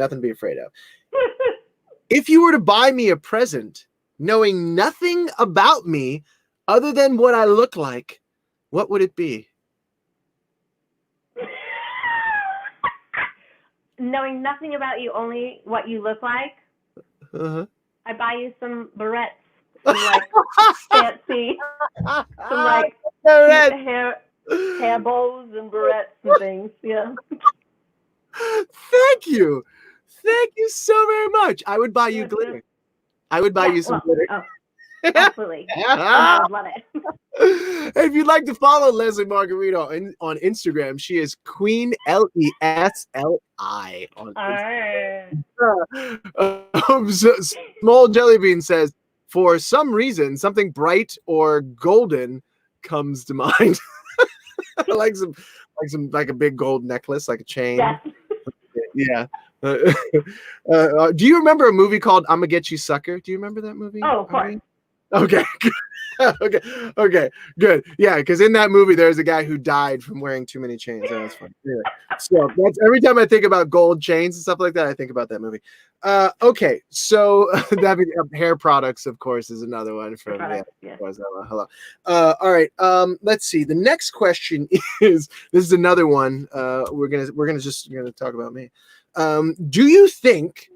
If you were to buy me a present, knowing nothing about me other than what I look like, what would it be? Knowing nothing about you, only what you look like, I buy you some barrettes, some like fancy, some like hair bows and barrettes and things. Yeah. Thank you so very much. I would buy you glitter. I would buy you some glitter. Oh. Absolutely. I would love it. If you'd like to follow Leslie Margherita on Instagram, she is Queen LESLI on All right. Small Jellybean says, for some reason, something bright or golden comes to mind. like a big gold necklace, like a chain. Yes. Yeah. Do you remember a movie called "I'ma Get You, Sucker"? Do you remember that movie? Oh, of course. Okay. okay, good. Yeah, because in that movie there's a guy who died from wearing too many chains. That was fun. Yeah. So that's every time I think about gold chains and stuff like that, I think about that movie. Okay, so that hair products, of course, is another one from hello. All right. Let's see. The next question is this is another one. We're gonna talk about me. Do you think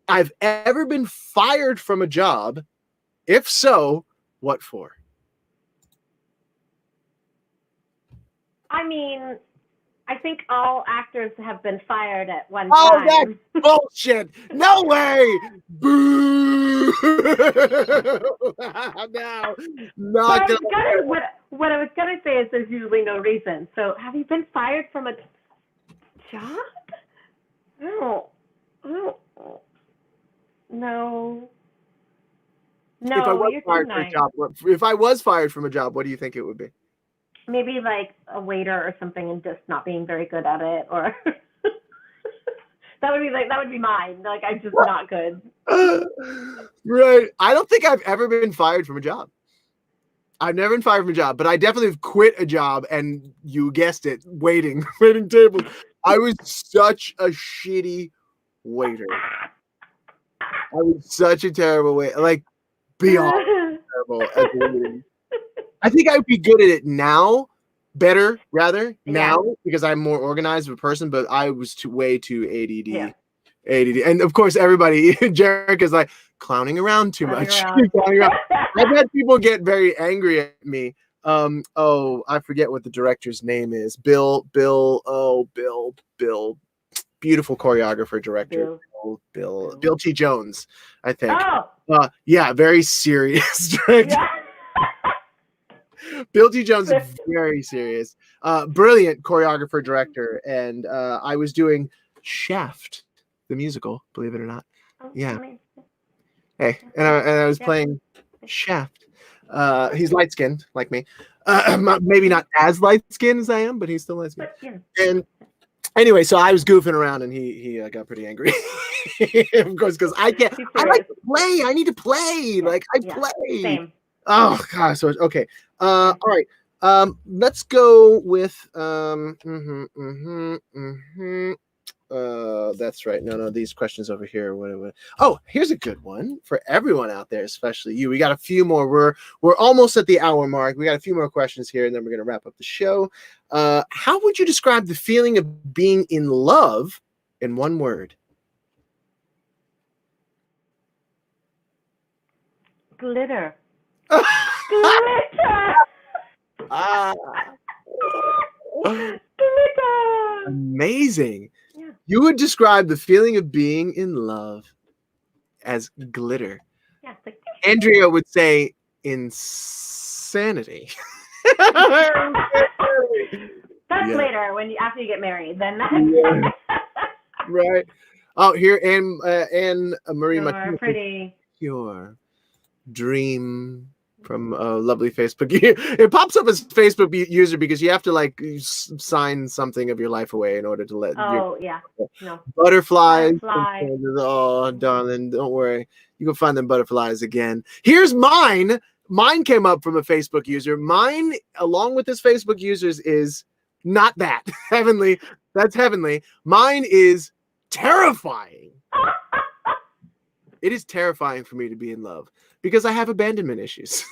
I've ever been fired from a job? If so, what for? I mean, I think all actors have been fired at one Oh, time. that's bullshit. No way. Boo. No, not gonna. What I was going to say is there's usually no reason. So have you been fired from a job? No. No. No, If I was you're fired too from a nice. job, if I was fired from a job, what do you think it would be? Maybe like a waiter or something and just not being very good at it, or that would be mine. Like I'm just not good. Right. I don't think I've ever been fired from a job. I've never been fired from a job, but I definitely have quit a job, and you guessed it, waiting table. I was such a shitty waiter. I was such a terrible waiter, like beyond terrible at waiting. I think I would be good at it now, better rather now, because I'm more organized of a person, but I was way too ADD. Yeah. ADD. And of course, everybody, Jarek is like clowning around too much. Clowning around. I've had people get very angry at me. I forget what the director's name is. Bill, beautiful choreographer, director. Bill T. Jones, I think. Oh. Yeah, very serious director. Yeah. Bill T. Jones is very serious. Brilliant choreographer, director. And I was doing Shaft, the musical, believe it or not. Yeah. Hey, and I was playing Shaft. He's light-skinned, like me. Maybe not as light-skinned as I am, but he's still light-skinned. And anyway, so I was goofing around, and he got pretty angry. Of course, because I can't. I like to play. I need to play. Like I play. Same. Oh gosh. So okay. All right. Let's go with that's right. No, these questions over here. Oh, here's a good one for everyone out there, especially you. We got a few more. We're almost at the hour mark. We got a few more questions here, and then we're gonna wrap up the show. How would you describe the feeling of being in love in one word? Glitter. Glitter. Amazing. Yeah. You would describe the feeling of being in love as glitter. Yeah, it's like, Andrea would say insanity. That's later after you get married. Then that's right. Oh, here Anne Marie You're pretty. Your dream from a lovely Facebook. It pops up as Facebook user because you have to like sign something of your life away in order to let. No. Butterflies. Oh, darling, don't worry. You can find them butterflies again. Here's mine. Mine came up from a Facebook user. Mine, along with this Facebook user's, is not that heavenly. That's heavenly. Mine is terrifying. It is terrifying for me to be in love because I have abandonment issues.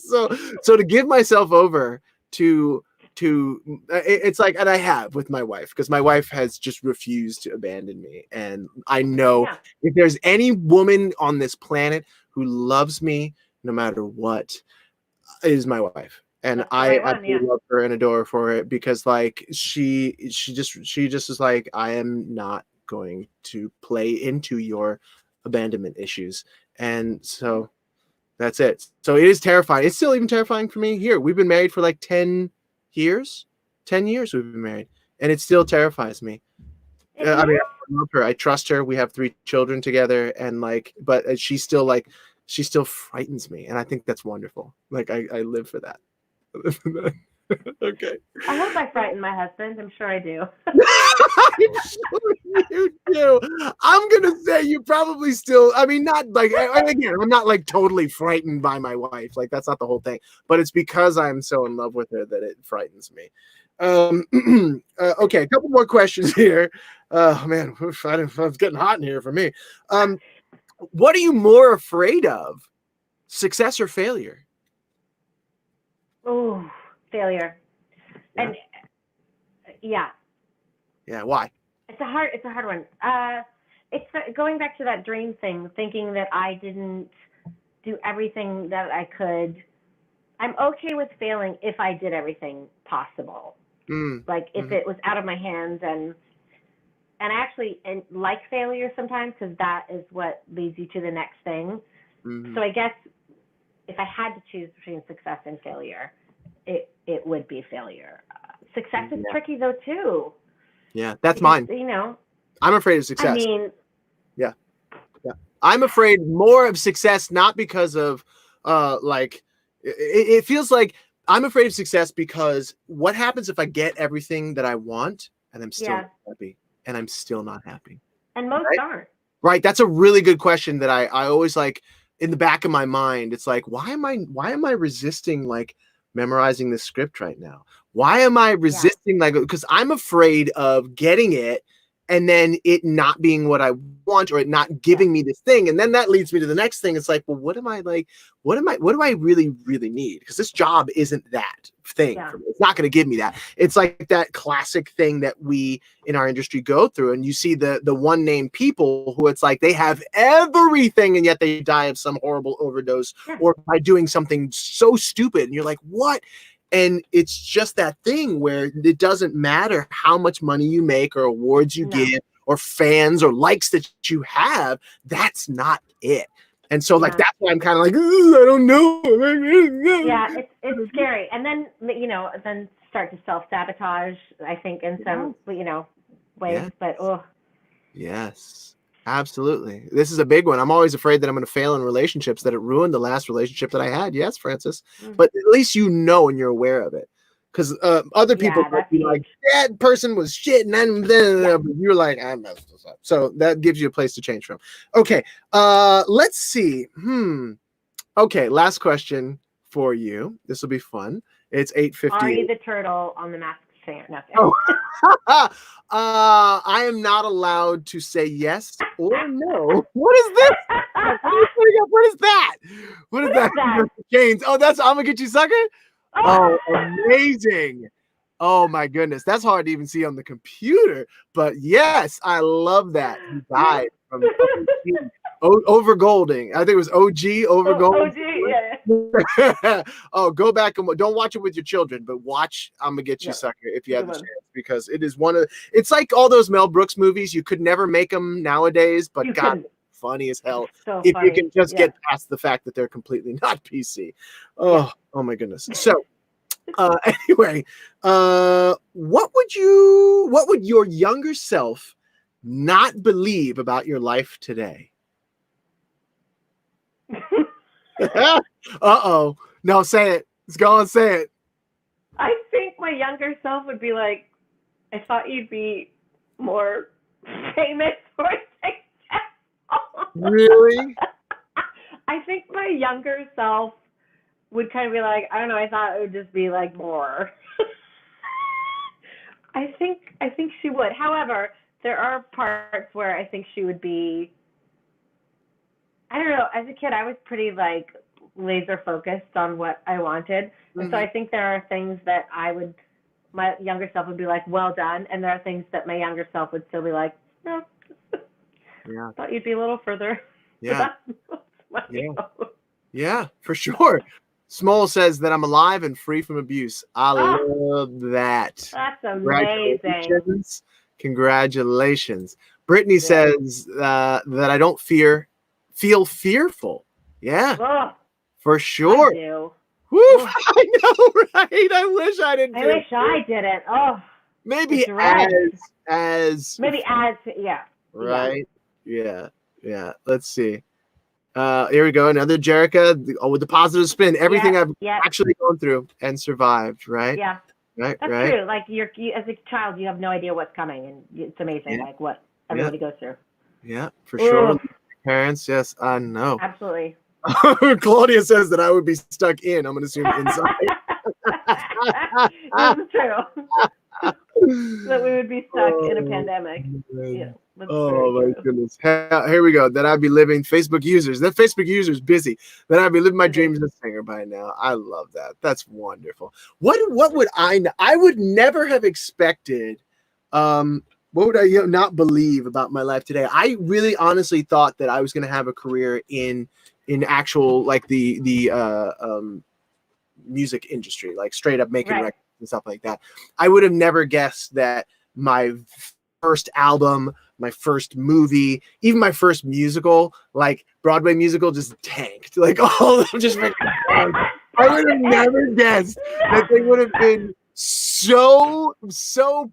So to give myself over to it's like, and I have with my wife, because my wife has just refused to abandon me. And I know if there's any woman on this planet who loves me no matter what, it is my wife. And I absolutely love her and adore her for it, because like she just is like, I am not going to play into your abandonment issues. And so that's it. So it is terrifying. It's still even terrifying for me here. We've been married for like 10 years. 10 years we've been married. And it still terrifies me. I mean, I love her. I trust her. We have 3 children together. And like, but she still frightens me. And I think that's wonderful. Like I live for that. I live for that. Okay. I hope I frighten my husband. I'm sure I do. I'm sure you do. I'm gonna say you probably still. I mean, not like again. I'm not like totally frightened by my wife. Like that's not the whole thing. But it's because I'm so in love with her that it frightens me. Okay, a couple more questions here. Man, it's getting hot in here for me. What are you more afraid of, success or failure? Oh, failure. Yeah. And yeah, Yeah. Why? it's a hard one. It's going back to that dream thing, thinking that I didn't do everything that I could. I'm okay with failing if I did everything possible. Like if it was out of my hands, and I actually like failure sometimes, because that is what leads you to the next thing. So I guess if I had to choose between success and failure, it would be failure. Success is tricky though too. Yeah, that's because, mine. You know, I'm afraid of success. I mean, yeah. I'm afraid more of success, not because of like it feels like I'm afraid of success because what happens if I get everything that I want and I'm still not happy, and I'm still not happy. And most aren't. Right. That's a really good question that I always like in the back of my mind. It's like, why am I resisting like memorizing this script right now? Why am I resisting like, because I'm afraid of getting it and then it not being what I want, or it not giving me this thing. And then that leads me to the next thing. It's like, well, what do I really, really need? Because this job isn't that thing. For me. It's not going to give me that. It's like that classic thing that we in our industry go through. And you see the one named people who it's like they have everything and yet they die of some horrible overdose or by doing something so stupid. And you're like, what? And it's just that thing where it doesn't matter how much money you make or awards you get or fans or likes that you have. That's not it. And so like, that's why I'm kind of like, I don't know. Yeah, it's scary. And then, then start to self-sabotage, I think, in some, ways. But, Yes, absolutely. This is a big one. I'm always afraid that I'm going to fail in relationships, that it ruined the last relationship that I had. Yes, Francis. But at least and you're aware of it. Because other people might be like, that person was shit, and then but you're like, I messed this up. So that gives you a place to change from. Okay, let's see. Okay, last question for you. This will be fun. It's 8:50. Are you the turtle on the Masked Singer? No. I am not allowed to say yes or no. What is this? What is that? What is that? James. Oh, that's I'm gonna get you, sucker. Oh, amazing. Oh my goodness. That's hard to even see on the computer. But yes, I love that. He died from over Golding. I think it was OG over Golding. OG, yeah. Oh, go back and don't watch it with your children, but watch I'm gonna get you, sucker, if you have the chance, because it is it's like all those Mel Brooks movies. You could never make them nowadays, but God, funny as hell if you can just get past the fact that they're completely not PC. Oh my goodness. So anyway, what would your younger self not believe about your life today? Uh-oh. No, say it. Let's go and say it. I think my younger self would be like, I thought you'd be more famous or successful. Really? I think my younger self would kind of be like, I don't know, I thought it would just be like more. I think she would. However, there are parts where I think she would be, I don't know, as a kid I was pretty like laser focused on what I wanted. And so I think there are things that my younger self would be like, well done. And there are things that my younger self would still be like, no, I thought you'd be a little further. Yeah. Yeah, for sure. Small says that I'm alive and free from abuse. I love that. That's amazing. Congratulations. Brittany says that I don't fear feel fearful. Yeah, Oh, for sure. I do. Woo, I know, right? I wish I didn't. I wish I didn't. Oh, Maybe the dread. as Maybe yeah. right. Yeah. Let's see. Here we go. Another Jerica. With the positive spin. Everything I've actually gone through and survived. Right. Yeah. Right. That's right. true. Like you, as a child, you have no idea what's coming, and it's amazing, like what everybody goes through. Yeah, for sure. Parents, yes, I know. Absolutely. Claudia says that I would be stuck in. I'm going to assume inside. That's true. That we would be stuck in a pandemic. Yeah. Oh my goodness. Here we go. That I'd be living Facebook users. That Facebook user's busy. That I'd be living my dreams as a singer by now. I love that. That's wonderful. What would I would never have expected what would I not believe about my life today? I really honestly thought that I was going to have a career in actual like the music industry, like straight up making records and stuff like that. I would have never guessed that my first album, my first movie, even my first musical, like Broadway musical, just tanked. Like all of them just tanked. I would have never guessed that they would have been so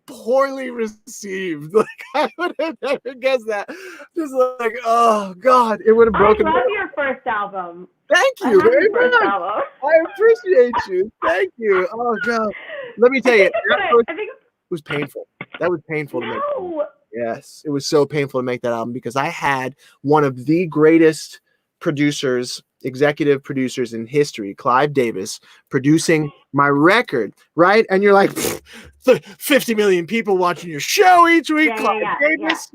poorly received. Like I would have never guessed that. Just like, oh God, it would have broken. I love your first album. Thank you very much. I appreciate you. Thank you. Oh God. Let me tell you, it was painful. That was painful to make. Yes, it was so painful to make that album because I had one of the greatest producers, executive producers in history, Clive Davis, producing my record, right? And you're like, 50 million people watching your show each week. Clive Davis,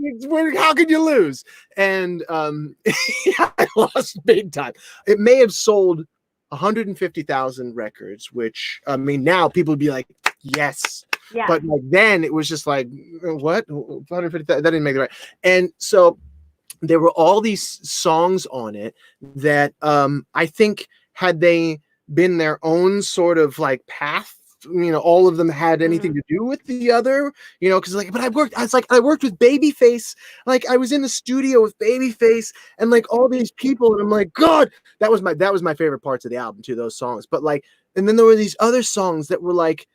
how could you lose? And I lost big time. It may have sold 150,000 records, which I mean, now people would be like, yes. Yeah. But like then it was just like, what? 150,000? That didn't make it right. And so there were all these songs on it that I think had they been their own sort of like path, all of them had anything to do with the other, because like, but I worked with Babyface, like I was in the studio with Babyface and like all these people, and I'm like, God, that was my favorite parts of the album too, those songs. But like, and then there were these other songs that were like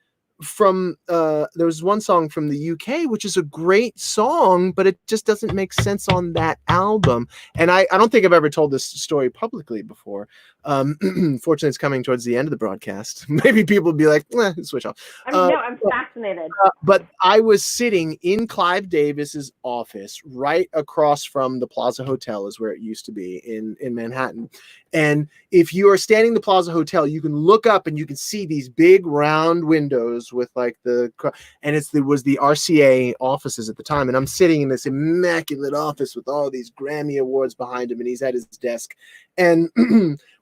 from there was one song from the UK which is a great song, but it just doesn't make sense on that album. And I don't think I've ever told this story publicly before. Fortunately, it's coming towards the end of the broadcast. Maybe people would be like, switch off. I'm fascinated. But I was sitting in Clive Davis's office right across from the Plaza Hotel, is where it used to be in Manhattan. And if you are standing in the Plaza Hotel, you can look up and you can see these big round windows with like and it was the RCA offices at the time. And I'm sitting in this immaculate office with all these Grammy awards behind him, and he's at his desk. And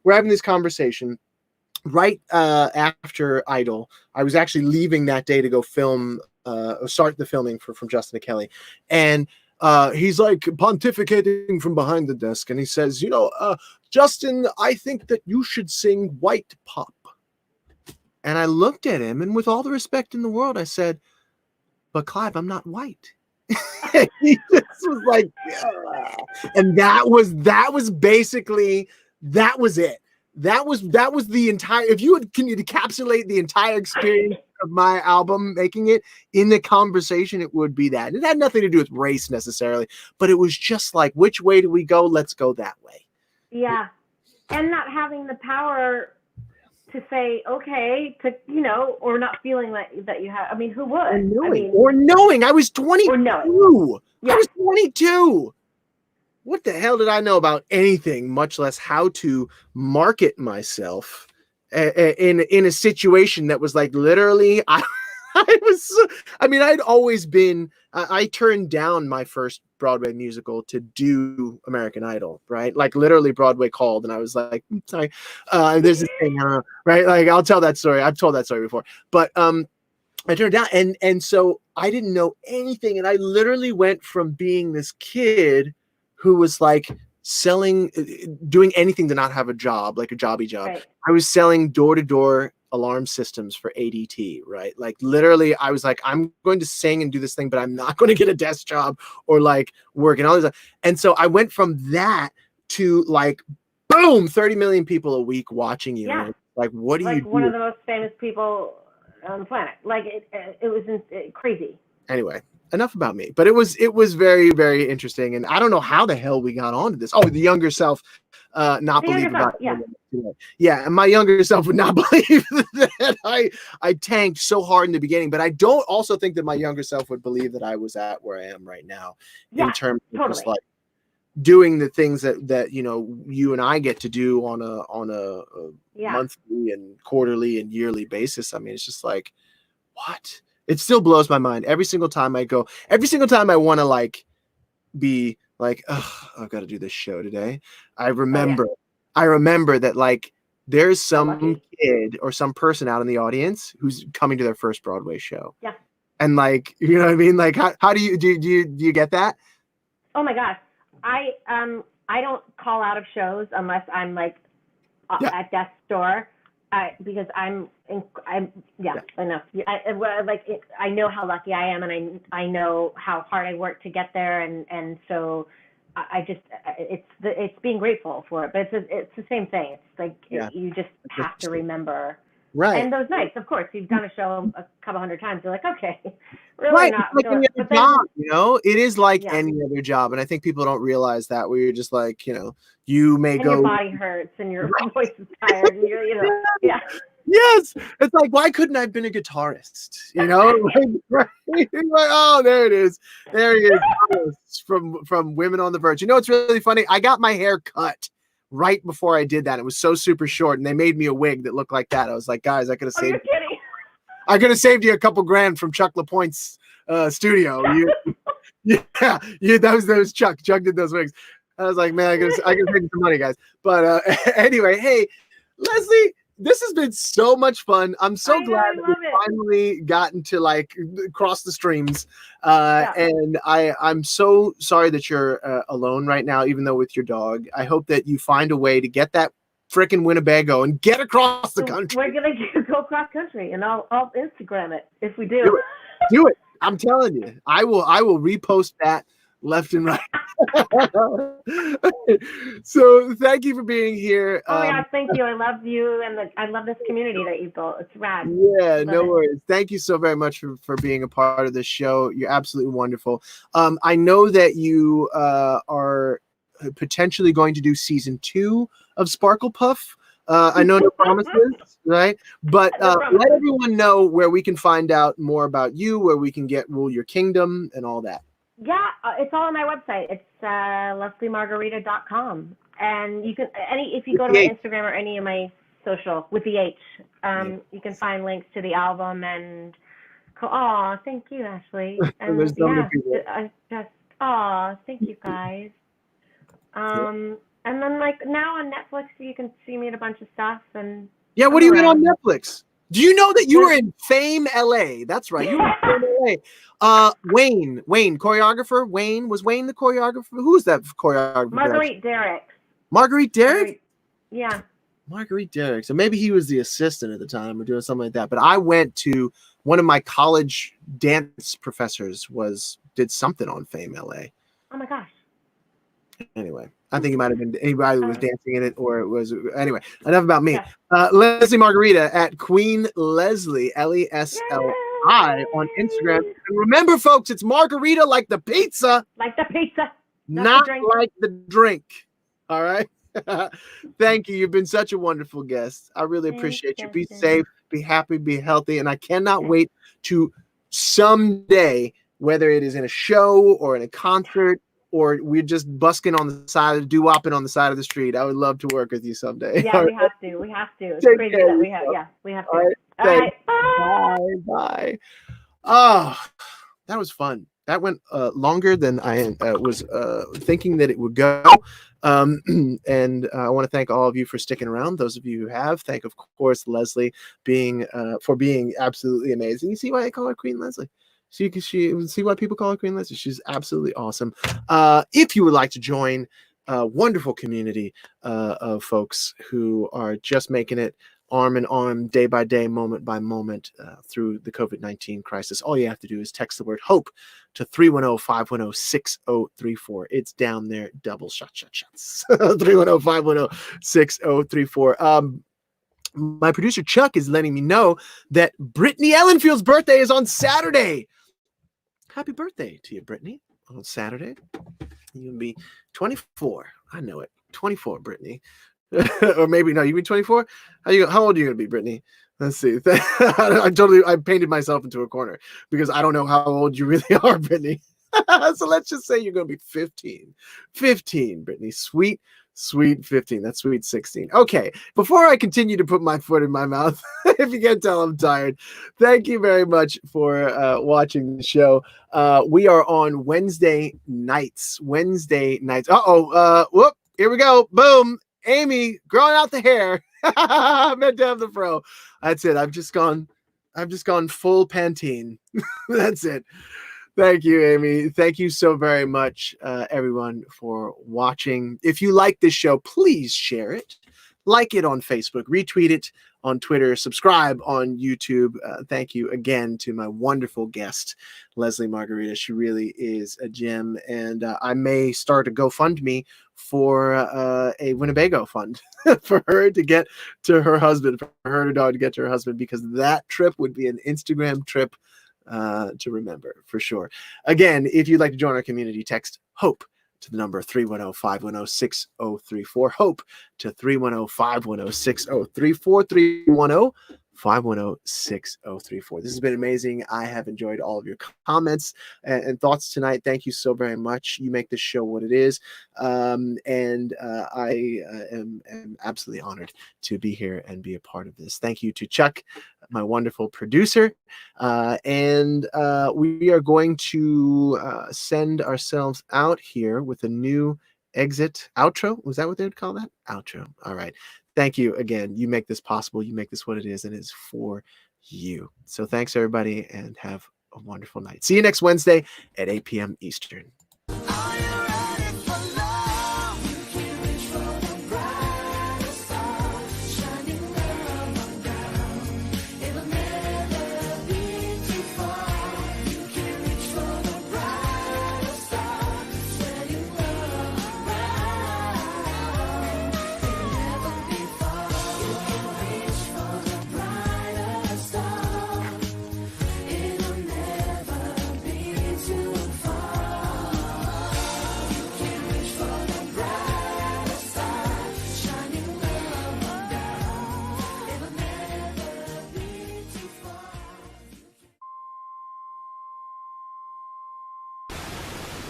we're having this conversation right after Idol. I was actually leaving that day to go start the filming from Justin and Kelly. And he's like pontificating from behind the desk, and he says, Justin, I think that you should sing White Pop. And I looked at him, and with all the respect in the world, I said, but Clive, I'm not white. He just was like, yeah. And that was basically, that was it. That was the entire, can you encapsulate the entire experience of my album, making it in the conversation, it would be that. It had nothing to do with race necessarily, but it was just like, which way do we go? Let's go that way. Yeah. And not having the power to say, okay, or not feeling that you have, I mean, who would? Or knowing. I was 22. Or knowing. Yeah. I was 22. What the hell did I know about anything, much less how to market myself in a situation that was like literally, I'd always been, I turned down my first Broadway musical to do American Idol, right? Like literally Broadway called and I was like, sorry, there's this thing, right? Like I'll tell that story. I've told that story before, but I turned it down. And so I didn't know anything. And I literally went from being this kid who was like doing anything to not have a job, like a jobby job. Right. I was selling door-to-door alarm systems for ADT, right? Like literally I was like, I'm going to sing and do this thing, but I'm not going to get a desk job or like work and all this. And so I went from that to like, boom, 30 million people a week watching you. Yeah. Like, what do you Like do? one of the most famous people on the planet. Like it was crazy. Anyway, enough about me. But it was very, very interesting. And I don't know how the hell we got onto this. Oh, the younger self not The younger believe about self, yeah, and my younger self would not believe that I tanked so hard in the beginning. But I don't also think that my younger self would believe that I was at where I am right now in terms of just like doing the things that you and I get to do on a monthly and quarterly and yearly basis. I mean, it's just like, what? It still blows my mind every single time I go. Every single time I want to like be like, oh, I've got to do this show today. I remember that like there's some kid or some person out in the audience who's coming to their first Broadway show. Yeah. And like, you know what I mean? Like, how do you get that? Oh my gosh. I don't call out of shows unless I'm like at death's door, because enough. I know how lucky I am, and I know how hard I work to get there, and so I just it's being grateful for it. But it's the same thing. It's like you just have to remember. Right. And those nights, of course, you've done a show a couple hundred times. You're like, okay, really right. not. It's like any other job, you know? It is like any other job. And I think people don't realize that, where you're just like, you may and go. Your body hurts and your voice is tired. And you're, yeah. Yes. It's like, why couldn't I have been a guitarist? Like, oh, there it is. There he is from Women on the Verge. You know, it's really funny. I got my hair cut right before I did that. It was so super short, and they made me a wig that looked like that. I was like, guys, I could have saved. You're kidding. I could have saved you a couple grand from Chuck LaPointe's studio. That was Chuck. Chuck did those wigs. I was like, man, I could save you some money, guys. But anyway, hey, Leslie, this has been so much fun. I'm so glad that we finally gotten to like cross the streams. And I'm so sorry that you're alone right now, even though with your dog. I hope that you find a way to get that freaking Winnebago and get across the country. We're gonna go cross country, and I'll Instagram it if we do. Do it. I'm telling you, I will repost that left and right. So thank you for being here. Oh my God, thank you. I love you, and I love this community that you've built. It's rad. Yeah, no worries. Thank you so very much for being a part of this show. You're absolutely wonderful. I know that you are potentially going to do season 2 of Sparkle Puff. I know no promises, right? But let everyone know where we can find out more about you, where we can get Rule Your Kingdom and all that. Yeah, it's all on my website. It's lesliemargherita.com. And you can if you go to my Instagram or any of my social with the H, you can find links to the album and thank you, Ashley. And thank you guys. And then like now on Netflix you can see me in a bunch of stuff and what are you in on Netflix? Do you know that you were in Fame LA? That's right. You were in Fame LA. Wayne, choreographer. Was Wayne the choreographer? Who's that choreographer? Marguerite Derrick. Marguerite Derrick? Yeah. Marguerite Derrick. So maybe he was the assistant at the time or doing something like that. But I went to one of my college dance professors did something on Fame LA. Oh my gosh. Anyway, I think it might have been anybody who was dancing in it, or it was anyway. Enough about me. Leslie Margherita at Queen Leslie LESLI on Instagram. And remember, folks, it's Margherita like the pizza, not like the drink. All right. Thank you. You've been such a wonderful guest. I really appreciate you. Be safe, be happy, be healthy, and I cannot wait to someday, whether it is in a show or in a concert, or we're just busking on the side of doo-wopping on the side of the street. I would love to work with you someday. Yeah, we have to. We have to. It's crazy that we have. Yeah, we have to. All right. Bye. Oh, that was fun. That went longer than I was thinking that it would go. And I want to thank all of you for sticking around. Those of you who have, thank of course Leslie for being absolutely amazing. You see why I call her Queen Leslie? So you can see why people call her Queen Leslie. She's absolutely awesome. If you would like to join a wonderful community of folks who are just making it arm in arm, day by day, moment by moment through the COVID-19 crisis. All you have to do is text the word HOPE to 310-510-6034. It's down there, double shots. 310-510-6034. My producer Chuck is letting me know that Brittany Ellenfield's birthday is on Saturday. Happy birthday to you, Brittany, on Saturday. You'll be 24. I know it. 24, Brittany. Or maybe no, you be 24? How old are you gonna be, Brittany? Let's see. I painted myself into a corner because I don't know how old you really are, Brittany. So let's just say you're gonna be 15. 15, Brittany. Sweet 15. That's sweet 16. Okay, before I continue to put my foot in my mouth, if you can't tell, I'm tired. Thank you very much for watching the show. We are on Wednesday nights. Whoop, here we go. Boom. Amy growing out the hair. Meant to have the fro. That's it. I've just gone full Pantene. That's it. Thank you, Amy. Thank you so very much, everyone, for watching. If you like this show, please share it. Like it on Facebook, retweet it on Twitter, subscribe on YouTube. Thank you again to my wonderful guest, Leslie Margherita. She really is a gem. And I may start a GoFundMe for a Winnebago fund for her to get to her husband, for her and her dog to get to her husband, because that trip would be an Instagram trip to remember for sure. Again, if you'd like to join our community, text HOPE to the number 310-510-6034. HOPE to 310-510-6034. 310-510-6034. This has been amazing. I have enjoyed all of your comments and thoughts tonight. Thank you so very much. You make this show what it is. I am absolutely honored to be here and be a part of this. Thank you to Chuck, my wonderful producer. We are going to send ourselves out here with a new exit outro. Was that what they would call that? Outro. All right. Thank you again. You make this possible. You make this what it is, and it is for you. So thanks, everybody, and have a wonderful night. See you next Wednesday at 8 p.m. Eastern.